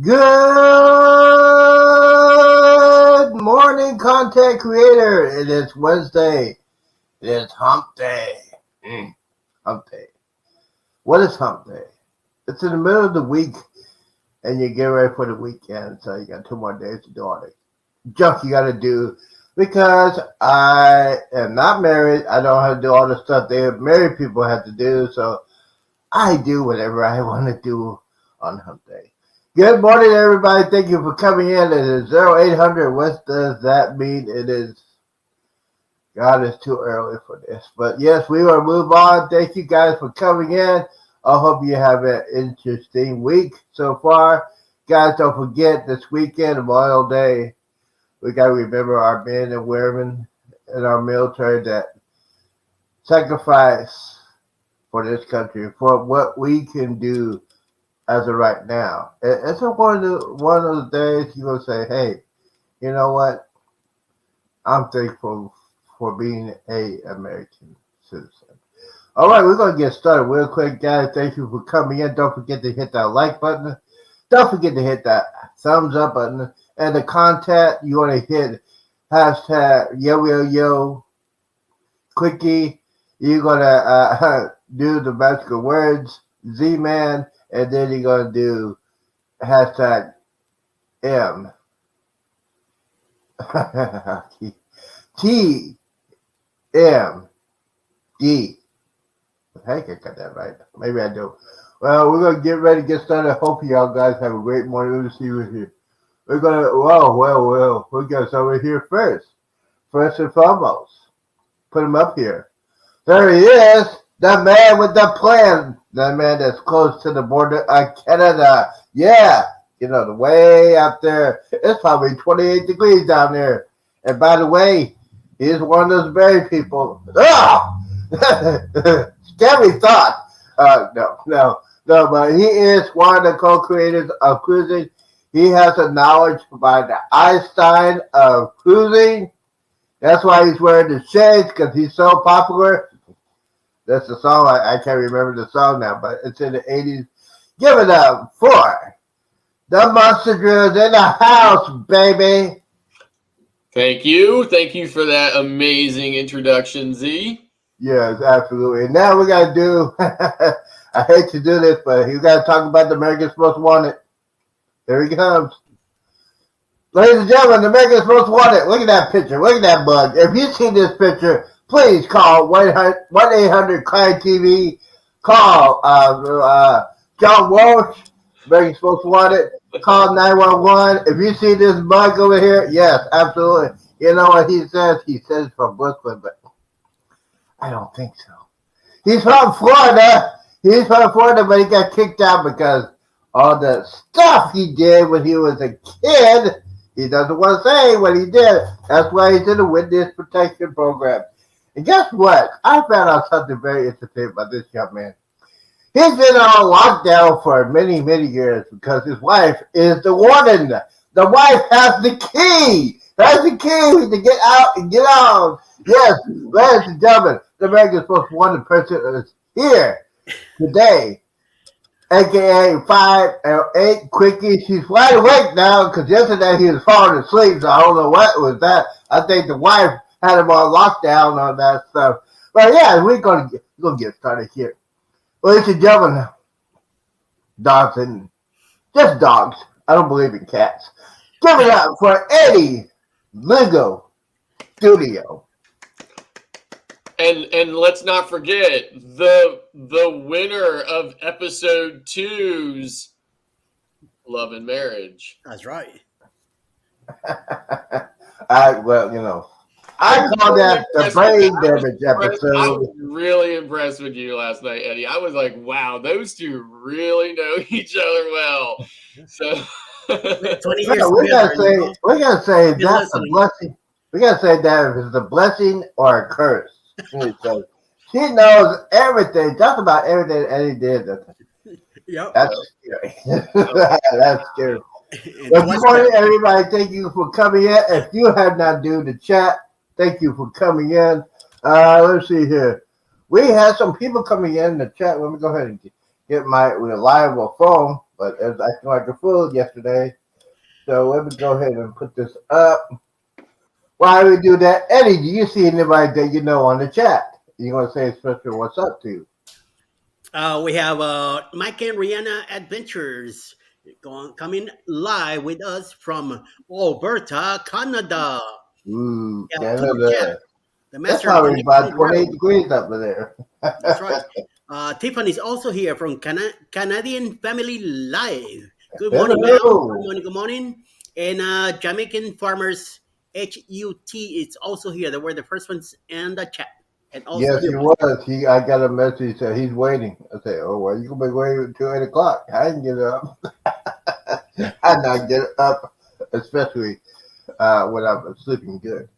Good morning, content creator. It is Wednesday. It is hump day. Hump day. What is hump day? It's in the middle of the week, and you get ready for the weekend, so you got 2 more days to do all the junk you got to do. Because I am not married, I don't have to do all the stuff that married people have to do, so I do whatever I want to do on hump day. Good morning, everybody. Thank you for coming in. It is 0800. What does that mean? It is, God, it's too early for this. But yes, we will move on. Thank you guys for coming in. I hope you have an interesting week so far. Guys, don't forget this weekend, Memorial Day, we got to remember our men and women in our military that sacrifice for this country, for what we can do as of right now. It's one of the days you're going to say, hey, you know what? I'm thankful for being a American citizen. All right, we're going to get started real quick, guys. Thank you for coming in. Don't forget to hit that like button. Don't forget to hit that thumbs up button. And the content, you want to hit hashtag YOYOYO quickie. You're going to do the magical words, Z-Man. And then you're going to do hashtag M. T. M. D. I think I got that right. Maybe I do. Well, we're going to get ready to get started. Hope y'all guys have a great morning. Let's see who's here. We're going to, well. We got someone here first. First and foremost. Put him up here. There he is. The man with the plan. The man that's close to the border of Canada. Yeah. You know, the way out there. It's probably 28 degrees down there. And by the way, he's one of those berry people. Oh! Scary thought. No, but he is one of the co-creators of cruising. He has a knowledge by the Einstein of cruising. That's why he's wearing the shades, because he's so popular. That's the song. I can't remember the song now, but it's in the 80s. Give it up for the Monster Drills in the house, baby. Thank you. Thank you for that amazing introduction, Z. Yes, absolutely. And now we got to do, I hate to do this, but you got to talk about the America's Most Wanted. Here he comes. Ladies and gentlemen, the America's Most Wanted. Look at that picture. Look at that bug. If you see this picture, please call 1-800-CRIME-TV. Call John Walsh, America's Most Wanted. Call 911. If you see this bug over here, yes, absolutely. You know what he says? He says from Brooklyn, but I don't think so. He's from Florida. But he got kicked out because all the stuff he did when he was a kid, he doesn't want to say what he did. That's why he's in the witness protection program. And guess what? I found out something very interesting about this young man. He's been on lockdown for many, many years because his wife is the warden. The wife has the key. That's the key to get out and get on. Yes, ladies and gentlemen, the America's Most Wanted person is here today. AKA 5 or 8 quickie. She's wide awake now because yesterday he was falling asleep, so I don't know what was that. I think the wife had him on lockdown on that stuff. But yeah, we're gonna get started here. Ladies and gentlemen, dogs and just dogs. I don't believe in cats. Give it up for Eddie Lego Studio. And let's not forget the winner of episode 2's Love and Marriage. That's right. I call that the brain damage episode. I was really impressed with you last night, Eddie. I was like, wow, those two really know each other well. So 20 years we gotta say that's a blessing. We gotta say that if it's a blessing or a curse. So she knows everything, just about everything Eddie did. Yep. That's scary. That's scary. Well, good morning, everybody. Thank you for coming in. If you have not done the chat, thank you for coming in. Let's see here. We had some people coming in the chat. Let me go ahead and get my reliable phone. but it was acting like a fool yesterday. So let me go ahead and put this up. Why do we do that? Eddie, do you see anybody that you know on the chat? You want to say especially what's up to? We have Mike and Rihanna Adventures coming live with us from Alberta, Canada. Ooh, We have Tour Jack, Canada. the That's master of probably about connecting 28 world. degrees up there. That's right. Tiffany's also here from Canadian Family Live. Good morning, ma'am. Good Hello. morning, good morning. And Jamaican Farmers HUT is also here. They were the first ones in the chat. And also Yes, he Lewis. was. I got a message that he's waiting. I say, oh, well, you gonna be waiting until 8 o'clock. I can get up. I not get up, especially when I'm sleeping good.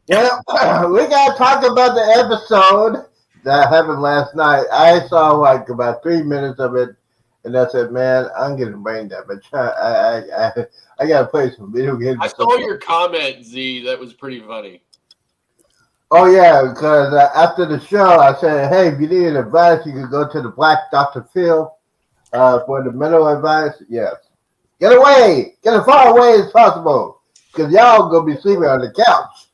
Well, we gotta talk about the episode that happened last night. I saw like about 3 minutes of it, and I said, "Man, I'm getting brain damage. I gotta play some video games." I saw your comment, Z. That was pretty funny. Oh yeah, because after the show, I said, "Hey, if you need advice, you can go to the Black Dr. Phil for the mental advice." Yes, get away, get as far away as possible, because y'all gonna be sleeping on the couch.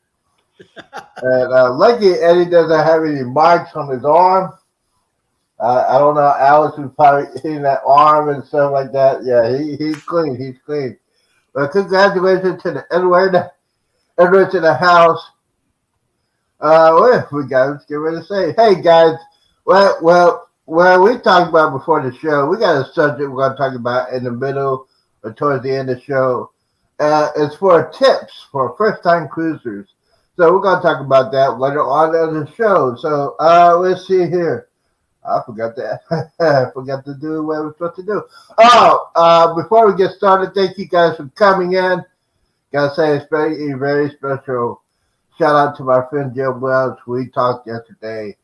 And lucky Eddie doesn't have any marks on his arm. I don't know. Alex was probably hitting that arm and stuff like that. Yeah, he's clean. He's clean. But congratulations to the Edwards in the house. Well, we got to get ready to say, hey guys. Well, we talked about before the show. We got a subject we're going to talk about in the middle or towards the end of the show. It's for tips for first-time cruisers. So we're going to talk about that later on in the show. So let's see here. I forgot that. I forgot to do what I was supposed to do. Oh, before we get started, thank you guys for coming in. Gotta say a very special shout out to my friend Joe Wells. We talked yesterday,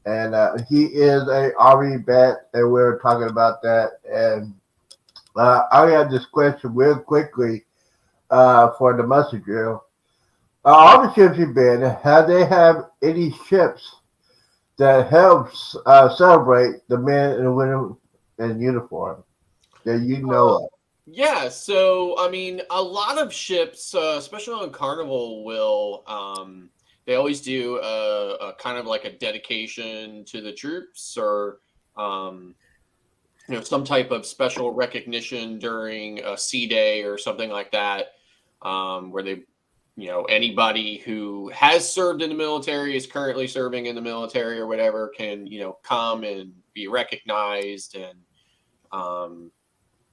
and he is a Army vet, and we were talking about that. And I got this question real quickly for the mustard drill. All the ships you've been, have they have any ships that helps celebrate the men and women in uniform that you know of? Yeah, so I mean, a lot of ships, especially on Carnival, will they always do a kind of like a dedication to the troops, or some type of special recognition during a sea day or something like that, where they, anybody who has served in the military, is currently serving in the military or whatever, can come and be recognized. And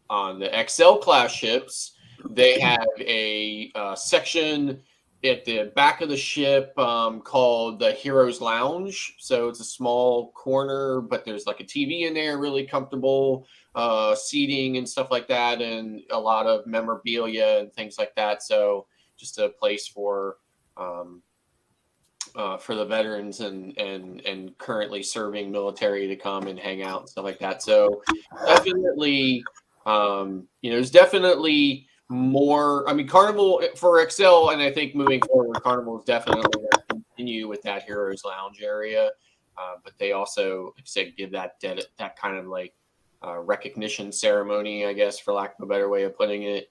on the XL class ships, they have a section at the back of the ship called the Heroes Lounge. So it's a small corner, but there's like a TV in there, really comfortable seating and stuff like that, and a lot of memorabilia and things like that. So just a place for the veterans and currently serving military to come and hang out and stuff like that. So definitely, there's definitely more. I mean, Carnival for XL, and I think moving forward, Carnival is definitely going to continue with that Heroes Lounge area. But they also, like I said, give that kind of like recognition ceremony, I guess, for lack of a better way of putting it,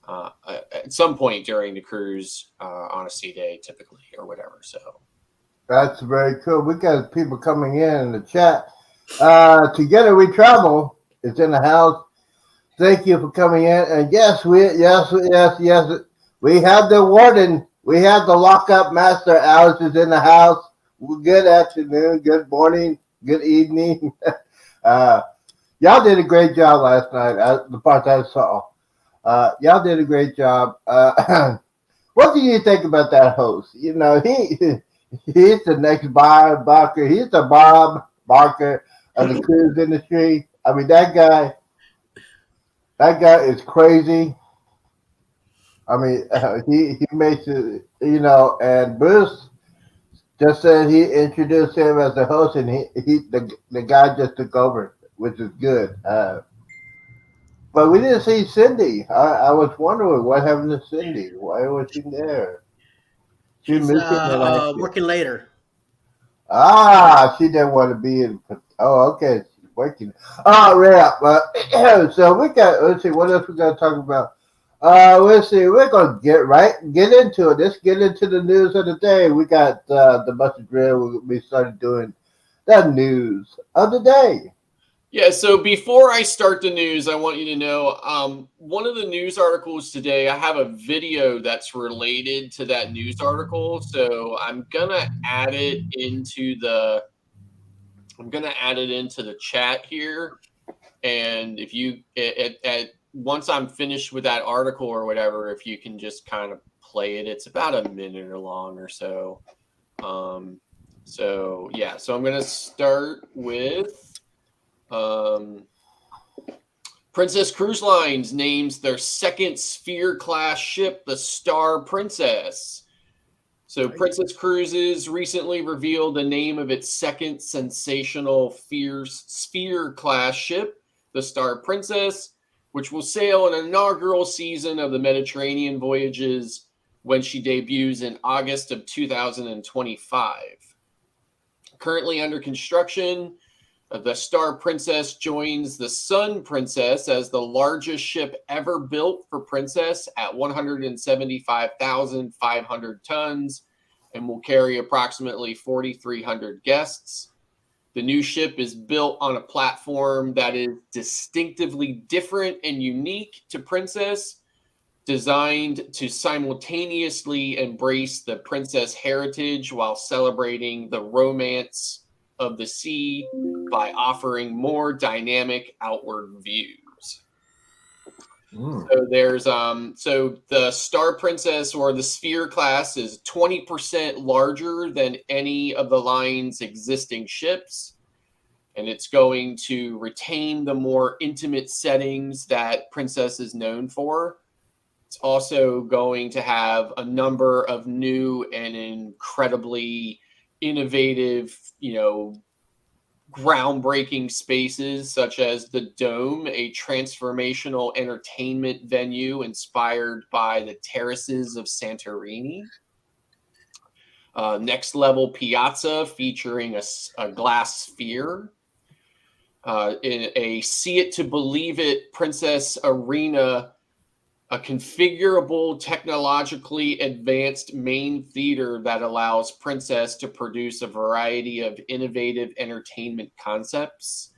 at some point during the cruise on a sea day, typically, or whatever. So That's very cool. We got people coming in the chat. Together we travel. It's in the house. Thank you for coming in. And yes, we have the warden. We have the lockup master. Alice is in the house. Good afternoon. Good morning. Good evening. Y'all did a great job last night. The part I saw. Y'all did a great job. What do you think about that host? He's the next Bob Barker. He's the Bob Barker of the cruise industry. I mean, that guy is crazy. I mean, he makes it, and Bruce just said he introduced him as the host, and the guy just took over, which is good. But we didn't see Cindy. I was wondering what happened to Cindy. Why was she there? She She's missing in action. working later. She didn't want to be in. Oh, okay. waking. Oh yeah, well, so we got. Let's see, what else we got to talk about? Let's see. We're gonna get into it. Let's get into the news of the day. We got the Buster Drill. We started doing the news of the day. Yeah, so before I start the news, I want you to know one of the news articles today, I have a video that's related to that news article. So I'm gonna add it into the chat here. And if you once I'm finished with that article or whatever, if you can just kind of play it, it's about a minute or long or so. So yeah, so I'm gonna start with Princess Cruise Lines names their second Sphere class ship the Star Princess. So Princess Cruises recently revealed the name of its second sensational Sphere class ship, the Star Princess, which will sail an inaugural season of the Mediterranean voyages when she debuts in August of 2025. Currently under construction, the Star Princess joins the Sun Princess as the largest ship ever built for Princess at 175,500 tons and will carry approximately 4,300 guests. The new ship is built on a platform that is distinctively different and unique to Princess, designed to simultaneously embrace the Princess heritage while celebrating the romance of the sea by offering more dynamic outward views. So there's so the Star Princess or the Sphere class is 20% larger than any of the line's existing ships, and it's going to retain the more intimate settings that Princess is known for. It's also going to have a number of new and incredibly innovative, groundbreaking spaces such as the Dome, a transformational entertainment venue inspired by the terraces of Santorini. Next Level Piazza featuring a glass sphere. In a See It to Believe It Princess Arena, a configurable, technologically advanced main theater that allows Princess to produce a variety of innovative entertainment concepts,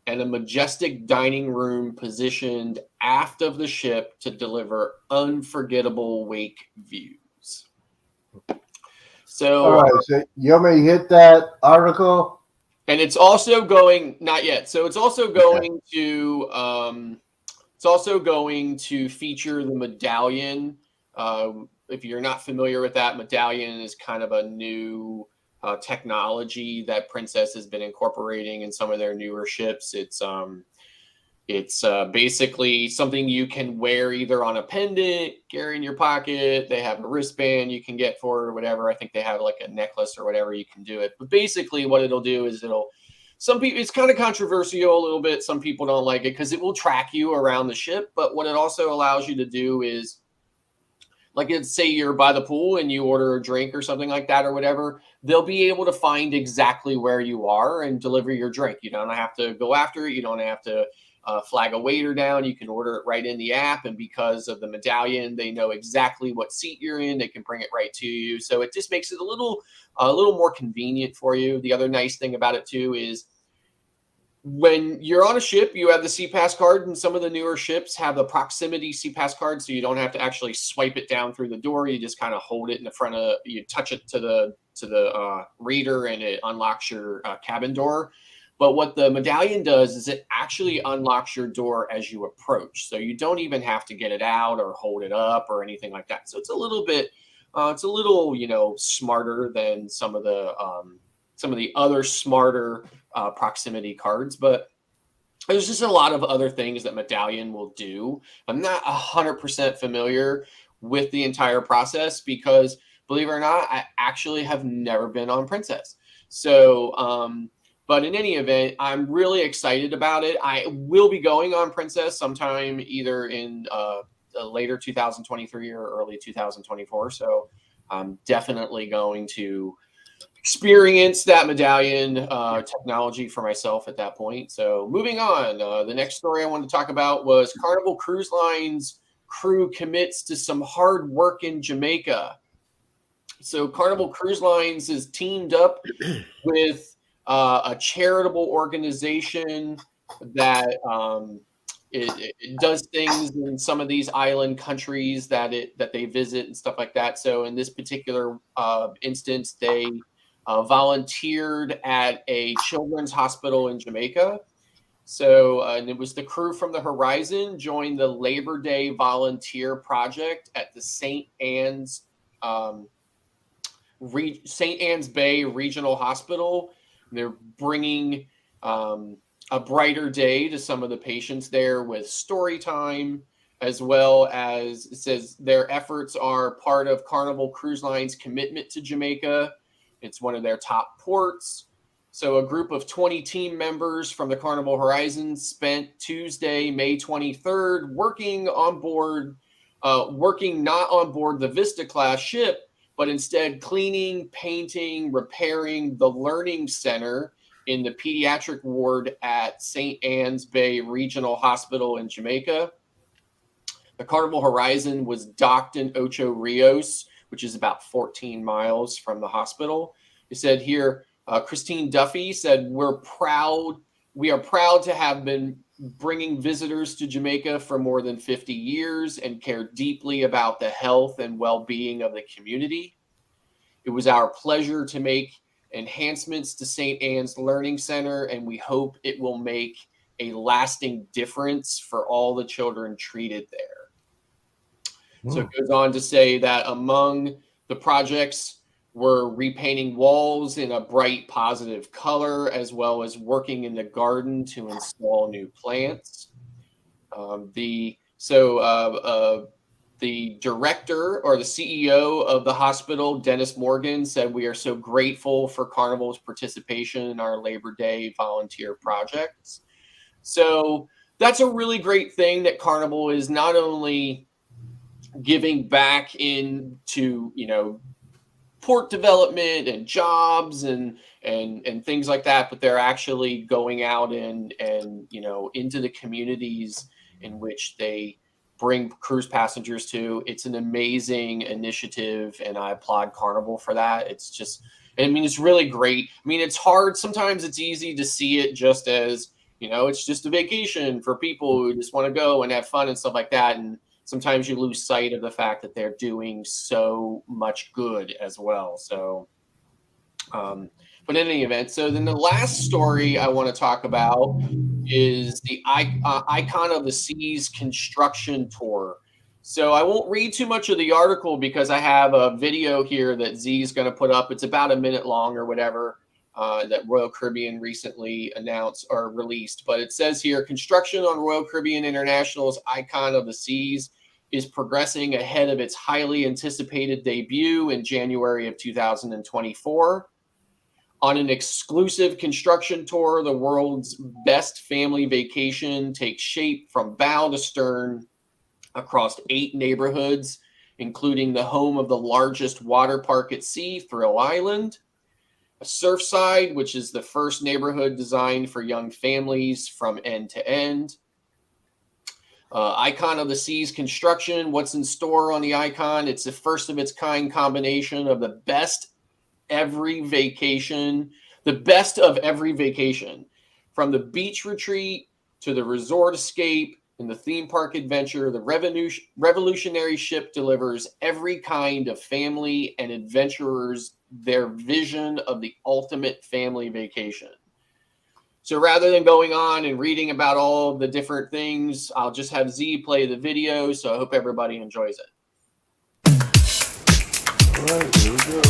and a majestic dining room positioned aft of the ship to deliver unforgettable wake views. So, all right, so you want me to hit that article? And it's also going, not yet. So it's also going to feature the medallion. If you're not familiar with that, medallion is kind of a new technology that Princess has been incorporating in some of their newer ships. It's basically something you can wear either on a pendant, carry in your pocket. They have a wristband you can get for it or whatever. I think they have like a necklace or whatever you can do it. But basically what it'll do is some people, it's kind of controversial a little bit. Some people don't like it because it will track you around the ship. But what it also allows you to do is, like, let's say you're by the pool and you order a drink or something like that or whatever, they'll be able to find exactly where you are and deliver your drink. You don't have to go after it. You don't have to flag a waiter down. You can order it right in the app. And because of the medallion, they know exactly what seat you're in. They can bring it right to you. So it just makes it a little more convenient for you. The other nice thing about it too is when you're on a ship, you have the SeaPass card, and some of the newer ships have the proximity SeaPass card, so you don't have to actually swipe it down through the door. You just kind of hold it in the front of, you touch it to the reader, and it unlocks your cabin door. But what the medallion does is it actually unlocks your door as you approach, so you don't even have to get it out or hold it up or anything like that. So it's a little bit, smarter than some of the other smarter proximity cards, but there's just a lot of other things that medallion will do. I'm not 100% familiar with the entire process because, believe it or not, I actually have never been on Princess. So, but in any event, I'm really excited about it. I will be going on Princess sometime either in later 2023 or early 2024. So I'm definitely going to experienced that medallion technology for myself at that point. So moving on, the next story I wanted to talk about was Carnival Cruise Line's crew commits to some hard work in Jamaica. So Carnival Cruise Lines is teamed up with a charitable organization that it does things in some of these island countries that they visit and stuff like that. So in this particular instance, they volunteered at a children's hospital in Jamaica. So and it was the crew from the Horizon joined the Labor Day volunteer project at the St. Anne's Bay Regional Hospital. They're bringing a brighter day to some of the patients there with story time, as well as it says their efforts are part of Carnival Cruise Line's commitment to Jamaica. It's one of their top ports. So a group of 20 team members from the Carnival Horizon spent Tuesday, May 23rd, working not on board the Vista class ship, but instead cleaning, painting, repairing the Learning Center in the pediatric ward at St. Anne's Bay Regional Hospital in Jamaica. The Carnival Horizon was docked in Ocho Rios, which is about 14 miles from the hospital. It said here, Christine Duffy said, we are proud to have been bringing visitors to Jamaica for more than 50 years and care deeply about the health and well-being of the community. It was our pleasure to make enhancements to St. Anne's Learning Center, and we hope it will make a lasting difference for all the children treated there. So it goes on to say that among the projects were repainting walls in a bright, positive color, as well as working in the garden to install new plants. The director or the CEO of the hospital, Dennis Morgan, said, we are so grateful for Carnival's participation in our Labor Day volunteer projects. So that's a really great thing that Carnival is not only giving back into, port development and jobs and things like that, but they're actually going out and into the communities in which they bring cruise passengers to. It's an amazing initiative, and I applaud Carnival for that. It's just, it's really great. It's hard. Sometimes it's easy to see it just as, it's just a vacation for people who just want to go and have fun and stuff like that. And sometimes you lose sight of the fact that they're doing so much good as well. So, but in any event, so then the last story I want to talk about is the Icon of the Seas construction tour. So I won't read too much of the article because I have a video here that Z is going to put up. It's about a minute long or whatever that Royal Caribbean recently announced or released. But it says here, construction on Royal Caribbean International's Icon of the Seas is progressing ahead of its highly anticipated debut in January of 2024. On an exclusive construction tour, the world's best family vacation takes shape from bow to stern across 8 neighborhoods, including the home of the largest water park at sea, Thrill Island, a Surfside, which is the first neighborhood designed for young families from end to end. Icon of the Seas construction, what's in store on the Icon? It's the first of its kind combination of the best of every vacation, from the beach retreat to the resort escape and the theme park adventure. The revolutionary ship delivers every kind of family and adventurers their vision of the ultimate family vacation. So rather than going on and reading about all the different things, I'll just have Z play the video. So I hope everybody enjoys it. All right, here we go.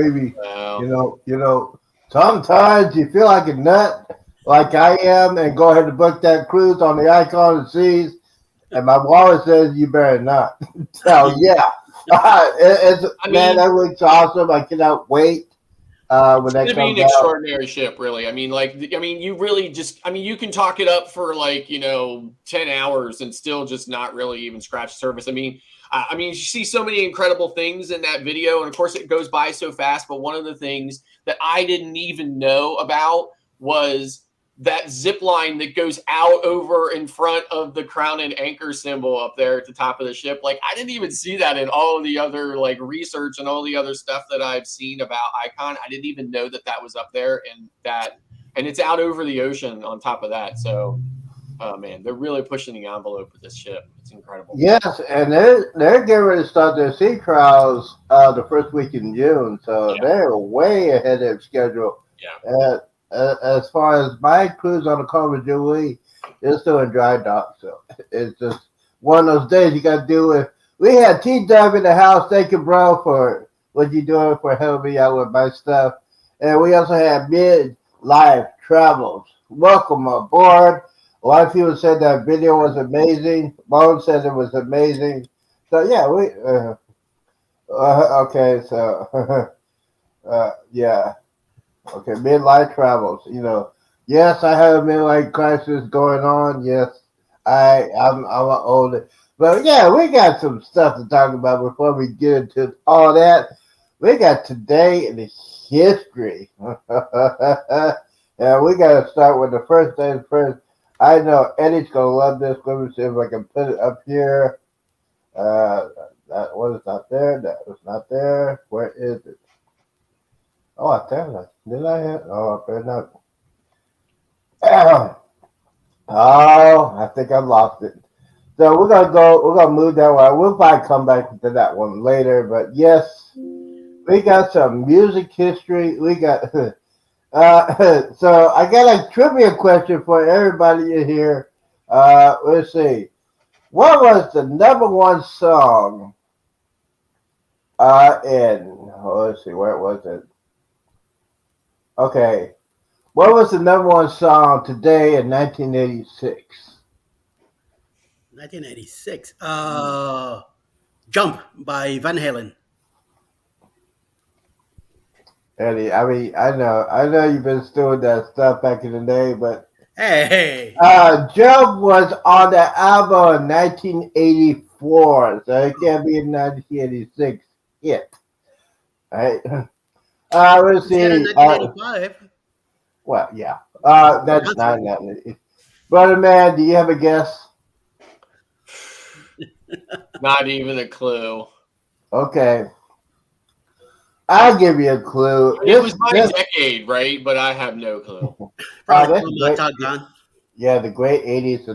baby. Wow. Sometimes you feel like a nut, like I am, and go ahead and book that cruise on the Icon of Seas. And my wallet says you better not. So yeah, man, that looks awesome. I cannot wait when It's that going to be an comes out. extraordinary ship, really. I mean, you really you can talk it up for 10 hours and still just not really even scratch the surface. I mean, you see so many incredible things in that video, and of course, it goes by so fast. But one of the things that I didn't even know about was that zip line that goes out over in front of the crown and anchor symbol up there at the top of the ship. Like, I didn't even see that in all of the other research and all the other stuff that I've seen about Icon. I didn't even know that was up there, and it's out over the ocean on top of that. So, oh man, they're really pushing the envelope with this ship. It's incredible. Yes, and they're getting ready to start their sea trials the first week in June, so they're way ahead of schedule. Yeah. As far as my cruise on the Carmen Jubilee, it's still in dry dock, so it's just one of those days you got to deal with. We had T-Dub in the house. Thank you, bro, for what you doing for helping me out with my stuff. And we also had Mid-Life Travels. Welcome aboard. A lot of people said that video was amazing. Bone said it was amazing. So yeah, okay, so yeah. Okay, midlife travels. Yes, I have a midlife crisis going on. Yes, I'm older, but yeah, we got some stuff to talk about before we get into all that. We got today in the history. Yeah, we got to start with the first thing first. I know Eddie's gonna love this. Let me see if I can put it up here. That was not there. That was not there. Where is it? Oh, I tell you, did I hit? Oh, I better not. Oh, I think I lost it. So we're gonna move that one. We'll probably come back to that one later. But yes, we got some music history. We got so I got a trivia question for everybody in here. Let's see. What was the #1 song let's see, where was it? Okay. What was the #1 song today in 1986? 1986. Jump by Van Halen. Eddie, I mean, I know you've been doing that stuff back in the day, but Hey. Jump was on the album in 1984, so it can't be in 1986 yet. Right? Let's see. 1985. Well, yeah. That's not that. Brother man, do you have a guess? Not even a clue. Okay. I'll give you a clue. It was my decade, right? But I have no clue. Yeah, the great 80s.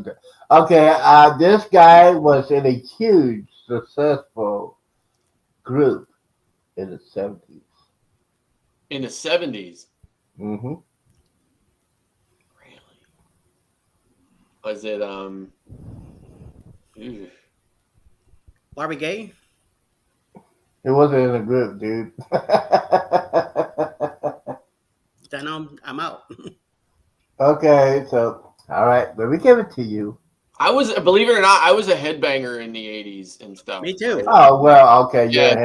Okay, this guy was in a huge, successful group in the 70s. In the 70s? Mm-hmm. Really? Was it, Marvin Gaye? It wasn't in a group, dude. Then I'm out. Okay, so, all right, let me give it to you. I was, believe it or not, I was a headbanger in the 80s and stuff. Me too. Oh, well, okay. Yeah,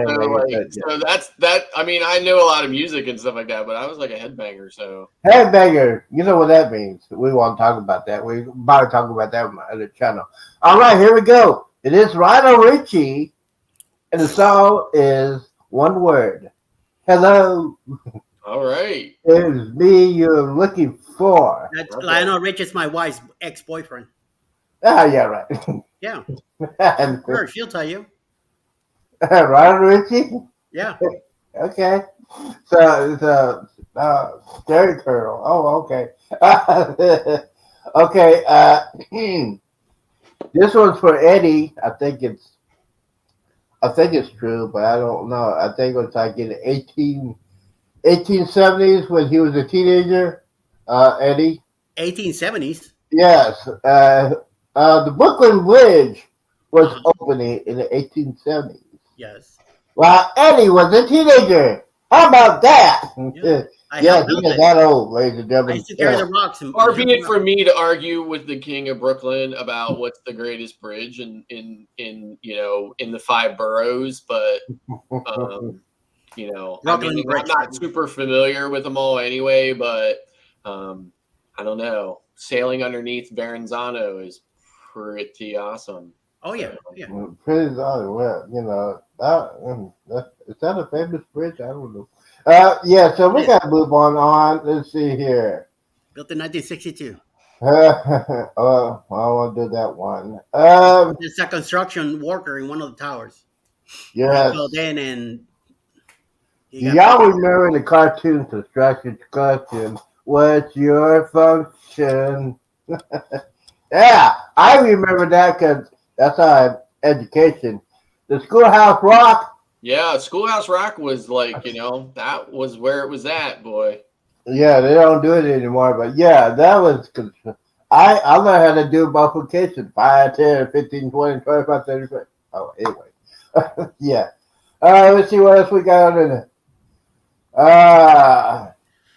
so that's that. I mean, I know a lot of music and stuff like that, but I was like a headbanger, so. Headbanger, you know what that means. We want to talk about that. We're about to talk about that on my other channel. All right, here we go. It is Lionel Richie, and the song is one word. Hello. All right. It is me you're looking for. That's okay. Lionel Richie is my wife's ex-boyfriend. Ah, yeah, right. Yeah. Sure, she'll tell you. Lionel Richie? Yeah. Okay. So Scary Turtle. Oh, okay. Okay. This one's for Eddie. I think it's true, but I don't know. I think it was like in the 1870s when he was a teenager. Eddie. 1870s. Yes. The Brooklyn Bridge was opening in the 1870s. Yes. While Eddie was a teenager. How about that? Yeah, I Yeah, have he built is it. that old, ladies and I gentlemen. used to carry the rocks. Far be it for me to argue with the king of Brooklyn about what's the greatest bridge in the five boroughs, but I Brooklyn mean, I'm Bridge. not super familiar with them all anyway, but I don't know. Sailing underneath Verrazano is pretty awesome. Oh yeah, So, yeah. Pretty darn well, is that a famous bridge? I don't know. Yeah, so we got to move on. Let's see here. Built in 1962. I won't do that one. There's a construction worker in one of the towers. Yes. He fell in and he Do got y'all remember the cartoon Construction Discussion? What's your function? Yeah, I remember that because that's our education. The Schoolhouse Rock. yeah, Schoolhouse Rock was like, that was where it was at, boy. Yeah, they don't do it anymore, but yeah, that was. I learned how to do multiplication 5, 10, 15, 20, 25, 35. Oh, anyway. Yeah. Let's see what else we got in it.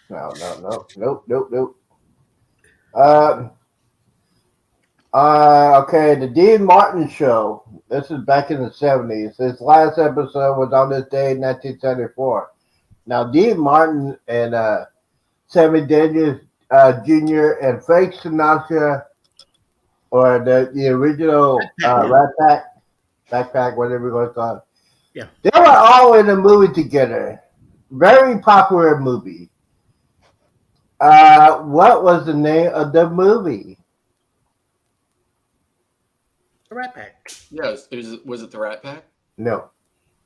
Nope. Uh, okay, the Dean Martin Show. This is back in the 70s. His last episode was on this day in 1974. Now, Dean Martin and Sammy Davis Jr. and Frank Sinatra, or the original Rat Pack, Backpack, whatever you want to call it. Yeah. They were all in a movie together. Very popular movie. What was the name of the movie? the Rat Pack. Yeah, was it the Rat Pack? No.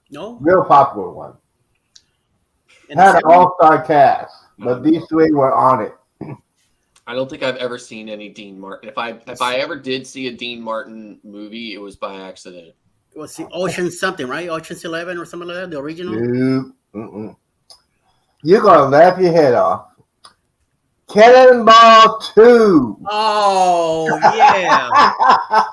No. Real popular one. In Had the an 70s? all-star cast, but these three were on it. I don't think I've ever seen any Dean Martin. If I ever did see a Dean Martin movie, it was by accident. It was the Ocean something, right? Ocean's 11 or something like that. The original. Nope. Mm-mm. You're gonna laugh your head off. Cannonball 2. Oh yeah.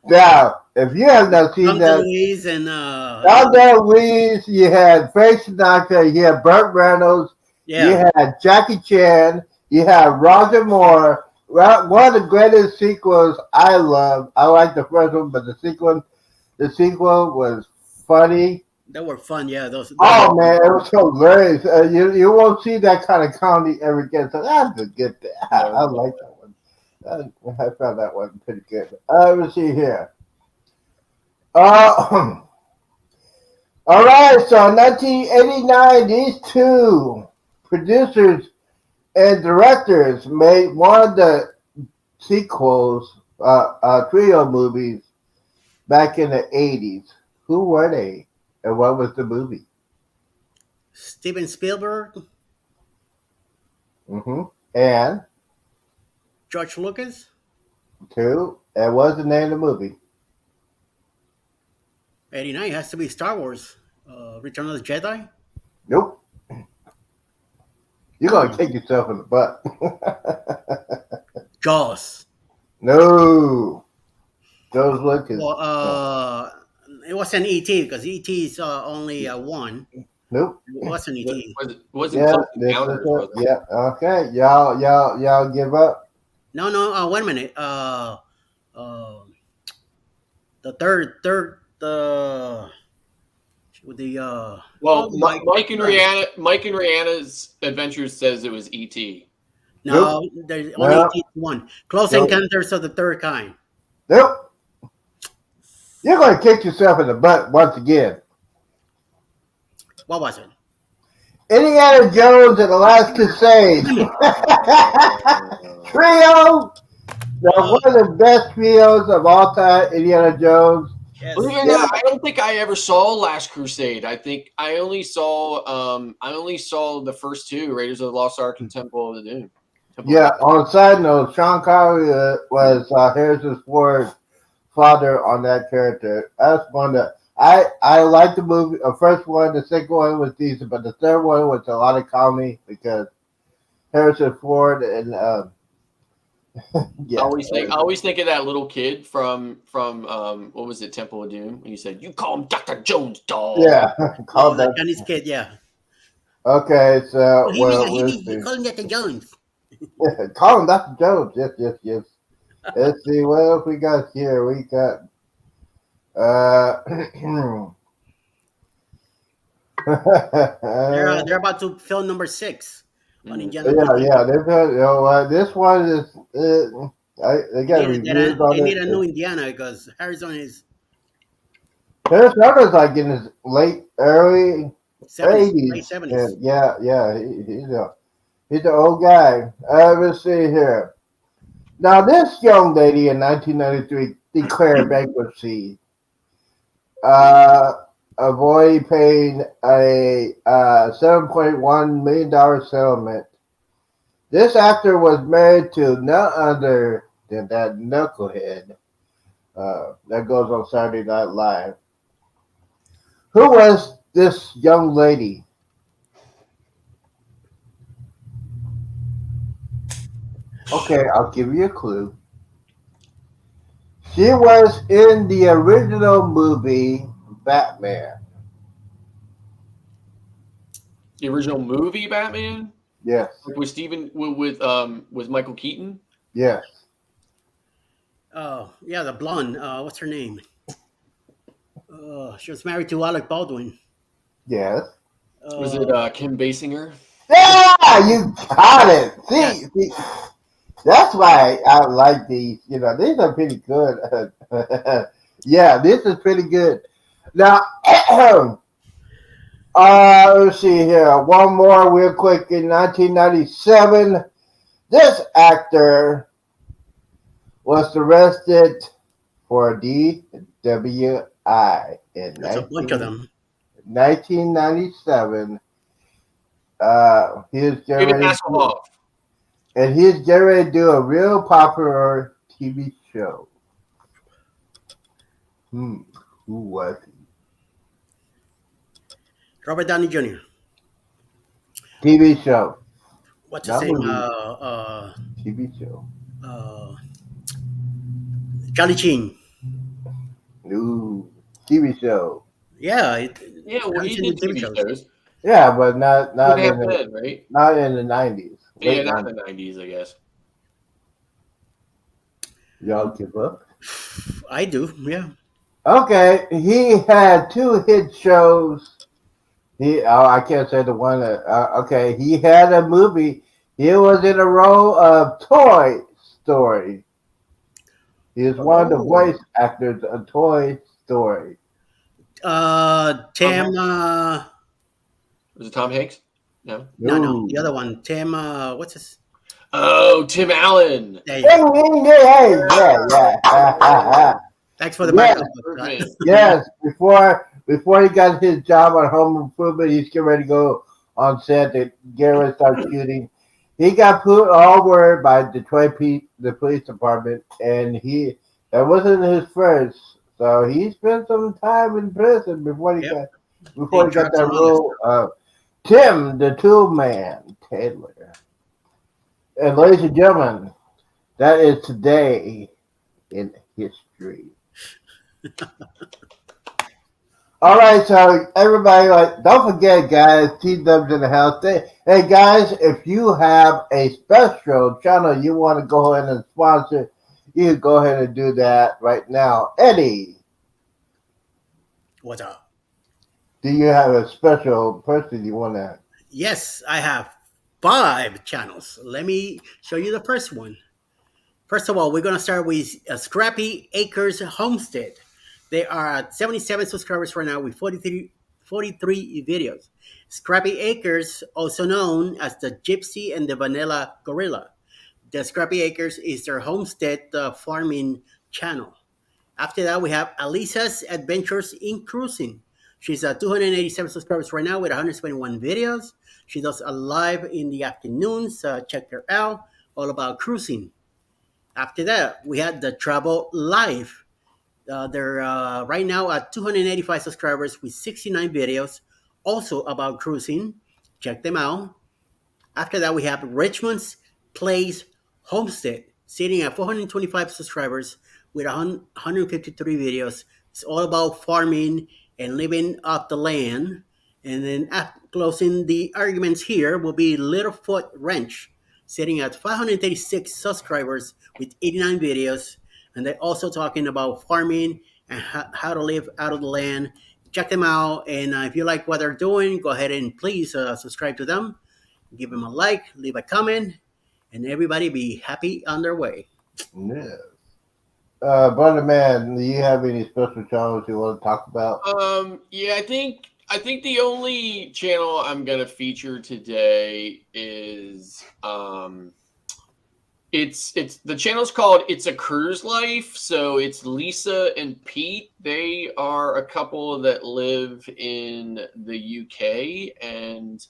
Now, if you have not seen Tom that, DeLuise and Tom DeLuise, you had Frank Sinatra, you had Burt Reynolds, you had Jackie Chan, you had Roger Moore. One of the greatest sequels I love. I like the first one, but the sequel was funny. They were fun, yeah. Those Oh man, it was so hilarious. You won't see that kind of comedy ever again. So that's a good thing. I like that one. I found that one pretty good. Let's see here. All right, so 1989, these two producers and directors made one of the sequels, trio movies back in the 80s. Who were they, and what was the movie? Steven Spielberg, And George Lucas, two, and what's the name of the movie? 89 has to be Star Wars, Return of the Jedi. Nope. You're gonna kick yourself in the butt. Jaws. No. George Lucas. Well, it wasn't E.T. because E.T. is only one. Nope. It wasn't E.T. Wasn't Close Encounters, was it? Yeah. Okay. Y'all give up. No. Wait a minute. The third, with the Well, Mike and Rihanna's Adventures says it was E.T. No, there's only E.T. one. Close Encounters of the Third Kind. Nope. You're gonna kick yourself in the butt once again. What was it? Indiana Jones and the Last Crusade. Trio. Now, one of the best trios of all time, Indiana Jones. Yes. Believe it or not, I don't think I ever saw Last Crusade. I think I only saw the first two, Raiders of the Lost Ark and Temple of the Doom. On a side note, Sean Connery was Harrison Ford's father on that character. That's one that I like the movie. The first one, the second one was decent, but the third one was a lot of comedy because Harrison Ford and I always think of that little kid from what was it, Temple of Doom, when you said you call him Dr. Jones, dog. Yeah, Oh, the Chinese kid, yeah. Okay, so well, we'll You see. call him Dr. Jones. Call him Dr. Jones. Yes, yes, yes. Let's see what else we got here. We got They're about to film number 6 on Mm. Indiana yeah, Jones. yeah. You know what? This one is. They got reviews They on need a new it. Indiana because Harrison is Harrison is like in his early 70s, late 80s, 70s. and yeah, yeah, he's an old guy. Let's see here. Now, this young lady in 1993 declared bankruptcy, uh, avoiding paying a $7.1 million settlement. This actor was married to none other than that knucklehead that goes on Saturday Night Live. Who was this young lady? Okay, I'll give you a clue. She was in the original movie Batman. The original movie Batman, Yes, like with Michael Keaton. yes, Oh, yeah, the blonde. What's her name? She was married to Alec Baldwin. yes. Was it Uh, Kim Basinger? Yeah, you got it. yes. See, that's why I like these. You know, these are pretty good. Yeah, this is pretty good. Now, let's see here. One more real quick. In 1997, this actor was arrested for DWI in There's a bunch of them. 1997. He was getting David ready to, Hasselhoff. and he's getting ready to do a real popular TV show. Hmm, who was he? Robert Downey Jr. TV show, What's his not name? movie. TV show. Uh, Charlie Sheen. Ooh, TV show. Yeah, Yeah, well, he Charlie's in the did TV TV shows. shows. Yeah, but not Would not have in the been right. not in the 90s. Yeah, Late not in 90s. the '90s, I guess. Y'all give up. I do. Yeah. Okay, he had two hit shows. I can't say the one that. Okay, he had a movie. He was in a role of Toy Story. He was one of the Oh. voice actors of Toy Story. Tom Tim. Hanks? Was it Tom Hanks? No. No, Ooh. the other one. Tim. What's his? Oh, Tim Allen. There you Hey, go. yeah. Thanks for the Yes, backup. Birdman. yes. Before he got his job on Home Improvement, he's getting ready to go on set to get ready to start shooting. He got put over by Detroit the police department, and that wasn't his first. So he spent some time in prison before Yep. he Big got trucks that and all that role. Tim, the Tool Man Taylor, and ladies and gentlemen, that is today in history. All right, so everybody, don't forget, guys, T-Dubs in the house. Hey, guys, if you have a special channel you want to go ahead and sponsor, you can go ahead and do that right now. Eddie, What's up? do you have a special person you want to? Yes, I have 5 channels. Let me show you the first one. First of all, we're going to start with Scrappy Acres Homestead. They are at 77 subscribers right now with 43 videos. Scrappy Acres, also known as the Gypsy and the Vanilla Gorilla. The Scrappy Acres is their homestead farming channel. After that, we have Alisa's Adventures in Cruising. She's at 287 subscribers right now with 121 videos. She does a live in the afternoons. Check her out. All about cruising. After that, we had the Travel Live. They're right now at 285 subscribers with 69 videos, also about cruising. Check them out. After that, we have Richmond's Place Homestead, sitting at 425 subscribers with 153 videos. It's all about farming and living off the land. And then closing the arguments here will be Littlefoot Ranch, sitting at 536 subscribers with 89 videos. And they're also talking about farming and how to live out of the land. Check them out. And if you like what they're doing, go ahead and please subscribe to them. Give them a like, leave a comment, and everybody be happy on their way. Yeah. Brother man, do you have any special channels you want to talk about? Yeah, I think the only channel I'm gonna feature today is it's the channel's called It's a Cruise Life. So it's Lisa and Pete. They are a couple that live in the UK, and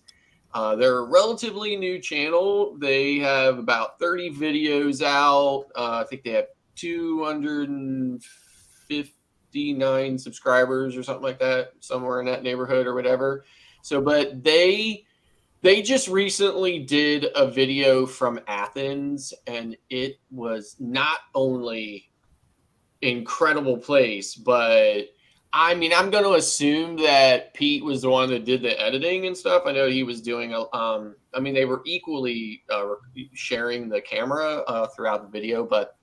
they're a relatively new channel. They have about 30 videos out. I think they have 259 subscribers or something like that, somewhere in that neighborhood or whatever. So, but they just recently did a video from Athens, and it was not only incredible place, but I mean, I'm going to assume that Pete was the one that did the editing and stuff. I know he was doing I mean, they were equally sharing the camera throughout the video, but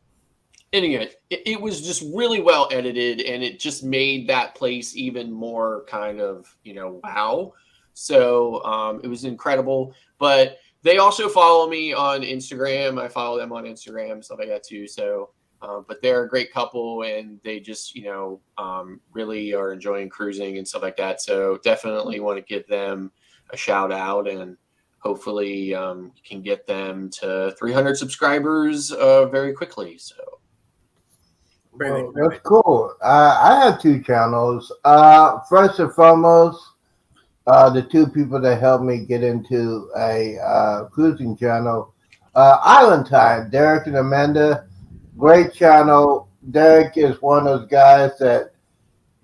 anyway, it was just really well edited, and it just made that place even more kind of, wow. So it was incredible. But they also follow me on Instagram. I follow them on Instagram, stuff like that too. So, but they're a great couple, and they just, really are enjoying cruising and stuff like that. So definitely want to give them a shout out, and hopefully you can get them to 300 subscribers very quickly. So. Well, that's cool. I have two channels. First and foremost, the two people that helped me get into a cruising channel, Island Time, Derek and Amanda. Great channel. Derek is one of those guys that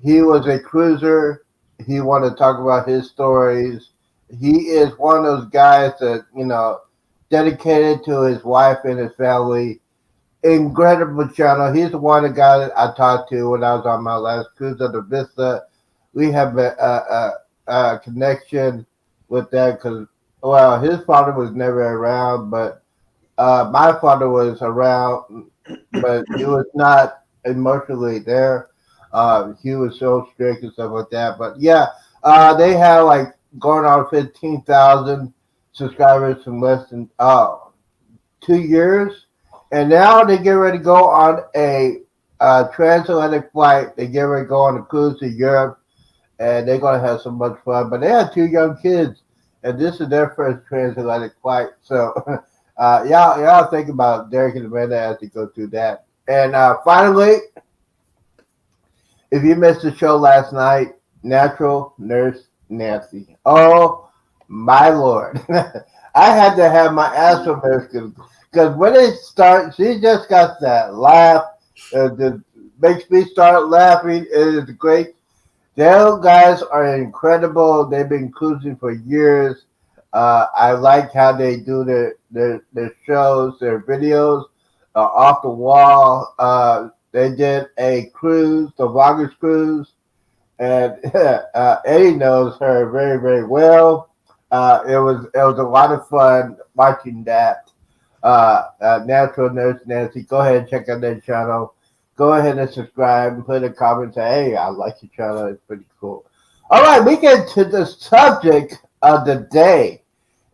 he was a cruiser. He wanted to talk about his stories. He is one of those guys that, dedicated to his wife and his family. Incredible channel. He's the one, the guy that I talked to when I was on my last cruise of the Vista. We have a connection with that because, well, his father was never around, but my father was around, but he was not emotionally there. He was so strict and stuff like that. But yeah, they have like going on 15,000 subscribers in less than 2 years. And now they get ready to go on a transatlantic flight. They get ready to go on a cruise to Europe, and they're going to have so much fun. But they have two young kids, and this is their first transatlantic flight. So y'all think about Derek and Amanda as they go through that. And finally, if you missed the show last night, Natural Nurse Nancy. Oh, my Lord. I had to have my ass from her because when they start, she just got that laugh that makes me start laughing. It is great. Those guys are incredible. They've been cruising for years. I like how they do their shows, their videos off the wall. They did a cruise, the Vargas cruise, and Eddie knows her very, very well. It was a lot of fun watching that. Natural Nurse Nancy, go ahead and check out that channel. Go ahead and subscribe and put a comment. Say, hey, I like your channel. It's pretty cool. All right, we get to the subject of the day,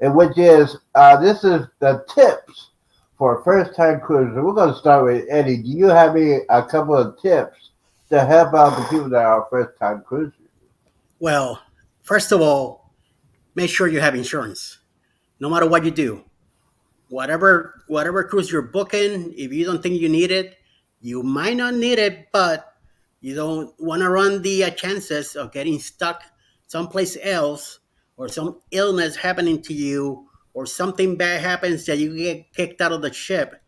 and which is this is the tips for a first-time cruiser. We're going to start with Eddie. Do you have a couple of tips to help out the people that are first-time cruisers? Well, first of all, make sure you have insurance. No matter what you do, whatever cruise you're booking, if you don't think you need it, you might not need it, but you don't want to run the chances of getting stuck someplace else, or some illness happening to you, or something bad happens that you get kicked out of the ship.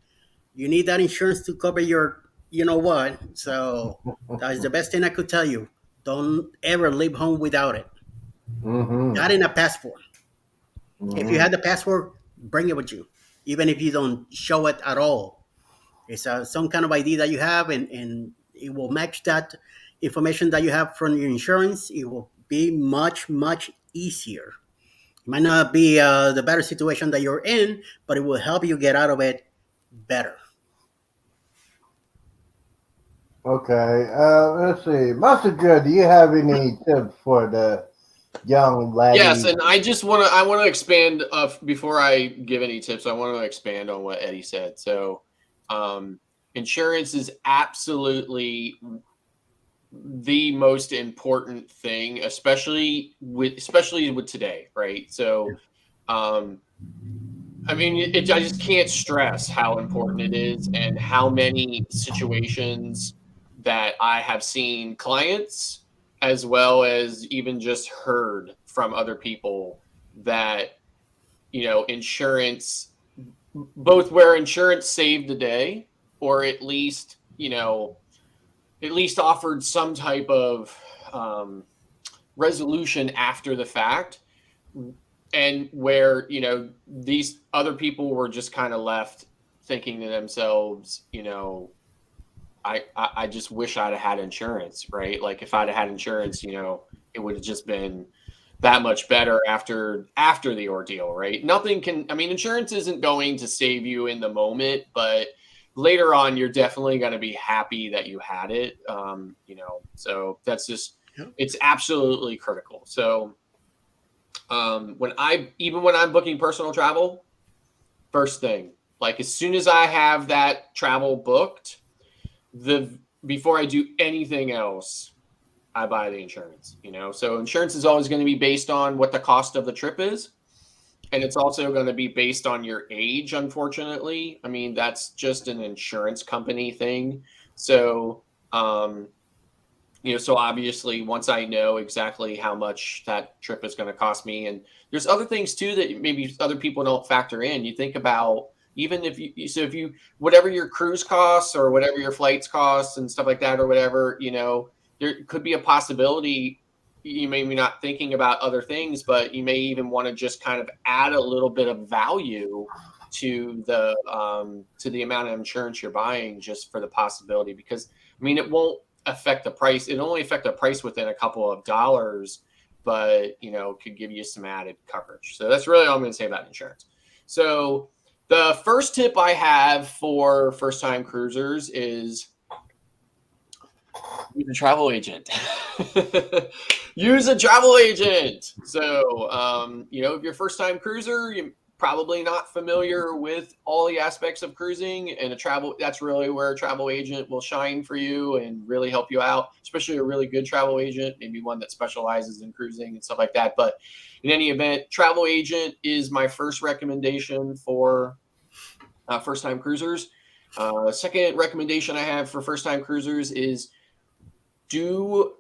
You need that insurance to cover your, you know what. So that's the best thing I could tell you. Don't ever leave home without it. Mm-hmm. Not in a passport. If you Mm-hmm. have the passport, bring it with you, even if you don't show it at all. It's some kind of ID that you have, and it will match that information that you have from your insurance. It will be much, much easier. It might not be the better situation that you're in, but it will help you get out of it better. Okay. Let's see. Master Joe, do you have any tips for the young Yes, ladies? and I want to expand before I give any tips. I want to expand on what Eddie said. So, um, insurance is absolutely the most important thing, especially with today, right? So, um, I mean, I just can't stress how important it is and how many situations that I have seen clients as well as even just heard from other people that, insurance, both where insurance saved the day or at least offered some type of um, resolution after the fact, and where these other people were just kind of left thinking to themselves, I just wish I'd have had insurance, right? Like if I'd have had insurance, it would have just been that much better after the ordeal, right? Nothing can, I mean, insurance isn't going to save you in the moment, but later on you're definitely going to be happy that you had it. So that's just, Yep. it's absolutely critical. So when I'm booking personal travel, first thing, like as soon as I have that travel booked, the before I do anything else, I buy the insurance. So insurance is always going to be based on what the cost of the trip is, and it's also going to be based on your age. Unfortunately, I mean that's just an insurance company thing. So so obviously once I know exactly how much that trip is going to cost me, and there's other things too that maybe other people don't factor in. You think about, even if you whatever your cruise costs or whatever your flights costs and stuff like that or whatever, there could be a possibility you may be not thinking about other things, but you may even want to just kind of add a little bit of value to the amount of insurance you're buying, just for the possibility, because I mean it won't affect the price. It only affect the price within a couple of dollars, but could give you some added coverage. So that's really all I'm going to say about insurance. So the first tip I have for first time cruisers is use a travel agent. Use a travel agent. So if you're a first time cruiser, you probably not familiar with all the aspects of cruising, and that's really where a travel agent will shine for you and really help you out, especially a really good travel agent, maybe one that specializes in cruising and stuff like that. But in any event, travel agent is my first recommendation for first time cruisers. Second recommendation I have for first time cruisers is do